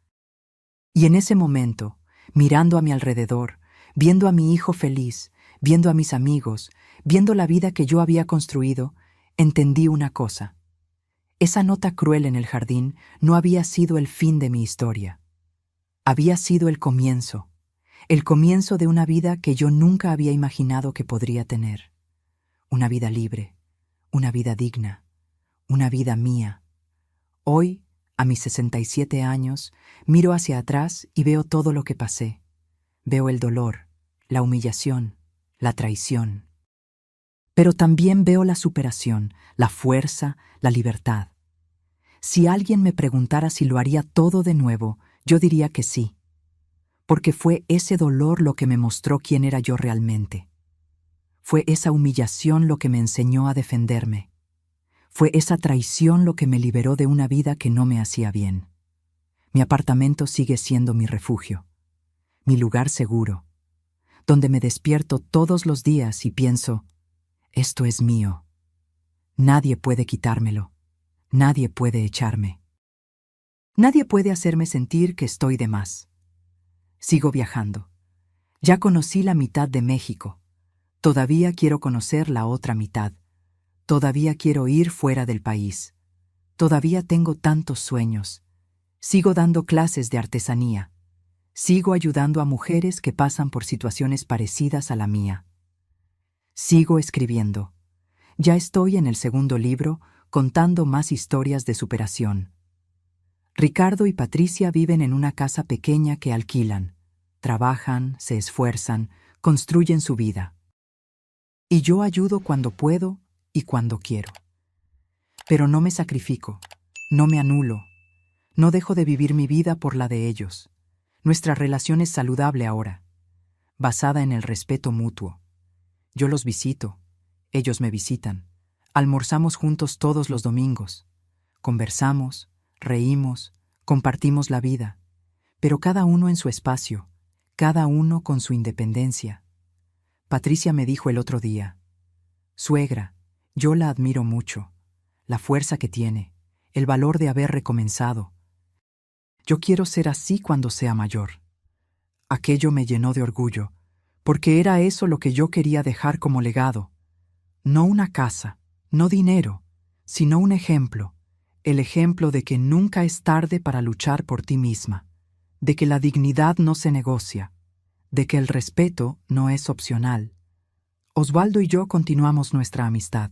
Y en ese momento, mirando a mi alrededor, viendo a mi hijo feliz, viendo a mis amigos, viendo la vida que yo había construido, entendí una cosa. Esa nota cruel en el jardín no había sido el fin de mi historia. Había sido el comienzo de una vida que yo nunca había imaginado que podría tener. Una vida libre, una vida digna, una vida mía. Hoy, a mis 67 años, miro hacia atrás y veo todo lo que pasé. Veo el dolor, la humillación, la traición. Pero también veo la superación, la fuerza, la libertad. Si alguien me preguntara si lo haría todo de nuevo, yo diría que sí, porque fue ese dolor lo que me mostró quién era yo realmente. Fue esa humillación lo que me enseñó a defenderme. Fue esa traición lo que me liberó de una vida que no me hacía bien. Mi apartamento sigue siendo mi refugio, mi lugar seguro, donde me despierto todos los días y pienso, esto es mío. Nadie puede quitármelo. Nadie puede echarme. Nadie puede hacerme sentir que estoy de más. Sigo viajando. Ya conocí la mitad de México. Todavía quiero conocer la otra mitad. Todavía quiero ir fuera del país. Todavía tengo tantos sueños. Sigo dando clases de artesanía. Sigo ayudando a mujeres que pasan por situaciones parecidas a la mía. Sigo escribiendo. Ya estoy en el segundo libro, contando más historias de superación. Ricardo y Patricia viven en una casa pequeña que alquilan. Trabajan, se esfuerzan, construyen su vida. Y yo ayudo cuando puedo y cuando quiero. Pero no me sacrifico, no me anulo, no dejo de vivir mi vida por la de ellos. Nuestra relación es saludable ahora, basada en el respeto mutuo. Yo los visito, ellos me visitan. Almorzamos juntos todos los domingos. Conversamos, reímos, compartimos la vida, pero cada uno en su espacio, cada uno con su independencia. Patricia me dijo el otro día, suegra, yo la admiro mucho, la fuerza que tiene, el valor de haber recomenzado. Yo quiero ser así cuando sea mayor. Aquello me llenó de orgullo, porque era eso lo que yo quería dejar como legado. No una casa, no dinero, sino un ejemplo, el ejemplo de que nunca es tarde para luchar por ti misma, de que la dignidad no se negocia, de que el respeto no es opcional. Oswaldo y yo continuamos nuestra amistad.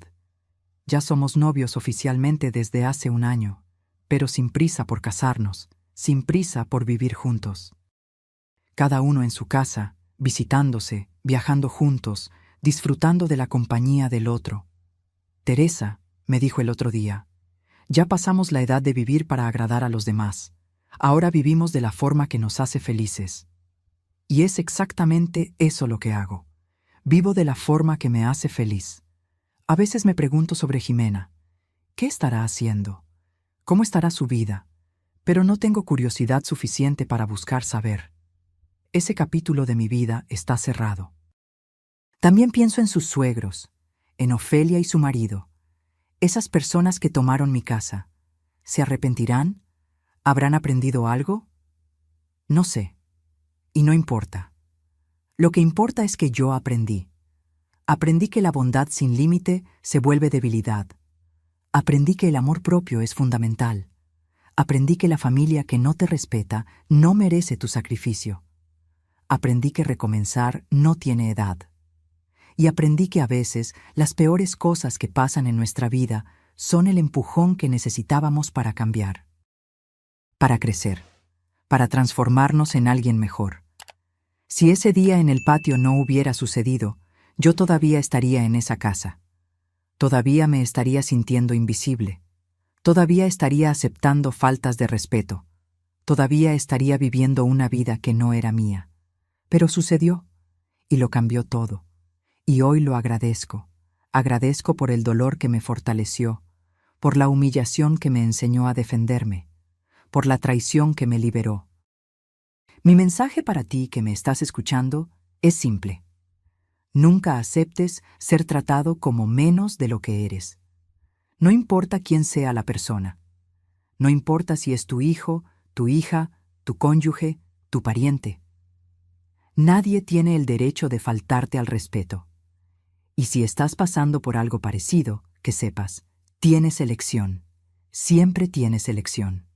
Ya somos novios oficialmente desde hace un año, pero sin prisa por casarnos, sin prisa por vivir juntos. Cada uno en su casa, visitándose, viajando juntos, disfrutando de la compañía del otro. Teresa, me dijo el otro día, ya pasamos la edad de vivir para agradar a los demás. Ahora vivimos de la forma que nos hace felices. Y es exactamente eso lo que hago. Vivo de la forma que me hace feliz. A veces me pregunto sobre Jimena. ¿Qué estará haciendo? ¿Cómo estará su vida? Pero no tengo curiosidad suficiente para buscar saber. Ese capítulo de mi vida está cerrado. También pienso en sus suegros, en Ofelia y su marido, esas personas que tomaron mi casa. ¿Se arrepentirán? ¿Habrán aprendido algo? No sé. Y no importa. Lo que importa es que yo aprendí. Aprendí que la bondad sin límite se vuelve debilidad. Aprendí que el amor propio es fundamental. Aprendí que la familia que no te respeta no merece tu sacrificio. Aprendí que recomenzar no tiene edad. Y aprendí que a veces las peores cosas que pasan en nuestra vida son el empujón que necesitábamos para cambiar, para crecer, para transformarnos en alguien mejor. Si ese día en el patio no hubiera sucedido, yo todavía estaría en esa casa. Todavía me estaría sintiendo invisible. Todavía estaría aceptando faltas de respeto. Todavía estaría viviendo una vida que no era mía. Pero sucedió, y lo cambió todo. Y hoy lo agradezco. Agradezco por el dolor que me fortaleció, por la humillación que me enseñó a defenderme, por la traición que me liberó. Mi mensaje para ti que me estás escuchando es simple. Nunca aceptes ser tratado como menos de lo que eres. No importa quién sea la persona. No importa si es tu hijo, tu hija, tu cónyuge, tu pariente. Nadie tiene el derecho de faltarte al respeto. Y si estás pasando por algo parecido, que sepas, tienes elección. Siempre tienes elección.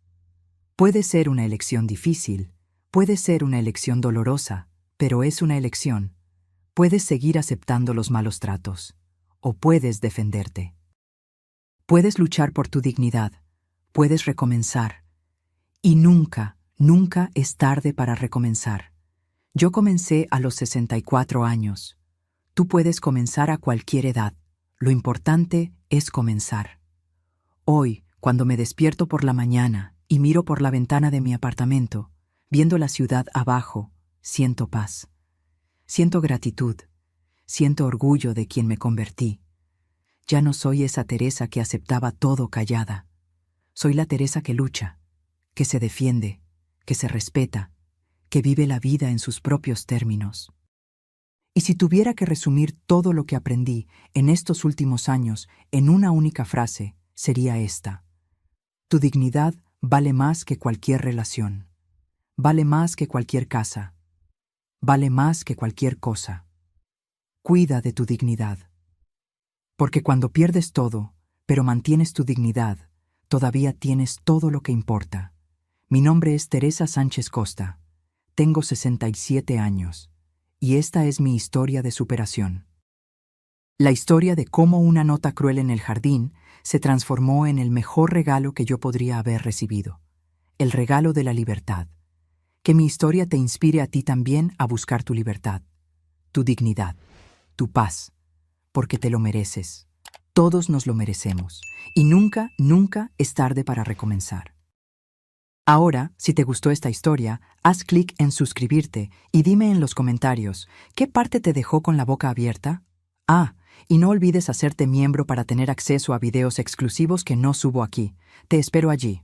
Puede ser una elección difícil, puede ser una elección dolorosa, pero es una elección. Puedes seguir aceptando los malos tratos, o puedes defenderte. Puedes luchar por tu dignidad, puedes recomenzar. Y nunca, nunca es tarde para recomenzar. Yo comencé a los 64 años. Tú puedes comenzar a cualquier edad. Lo importante es comenzar. Hoy, cuando me despierto por la mañana y miro por la ventana de mi apartamento, viendo la ciudad abajo, siento paz. Siento gratitud. Siento orgullo de quien me convertí. Ya no soy esa Teresa que aceptaba todo callada. Soy la Teresa que lucha, que se defiende, que se respeta, que vive la vida en sus propios términos. Y si tuviera que resumir todo lo que aprendí en estos últimos años en una única frase, sería esta. Tu dignidad vale más que cualquier relación. Vale más que cualquier casa. Vale más que cualquier cosa. Cuida de tu dignidad. Porque cuando pierdes todo, pero mantienes tu dignidad, todavía tienes todo lo que importa. Mi nombre es Teresa Sánchez Costa. Tengo 67 años. Y esta es mi historia de superación. La historia de cómo una nota cruel en el jardín se transformó en el mejor regalo que yo podría haber recibido. El regalo de la libertad. Que mi historia te inspire a ti también a buscar tu libertad, tu dignidad, tu paz, porque te lo mereces. Todos nos lo merecemos. Y nunca, nunca es tarde para recomenzar. Ahora, si te gustó esta historia, haz clic en suscribirte y dime en los comentarios, ¿qué parte te dejó con la boca abierta? Y no olvides hacerte miembro para tener acceso a videos exclusivos que no subo aquí. Te espero allí.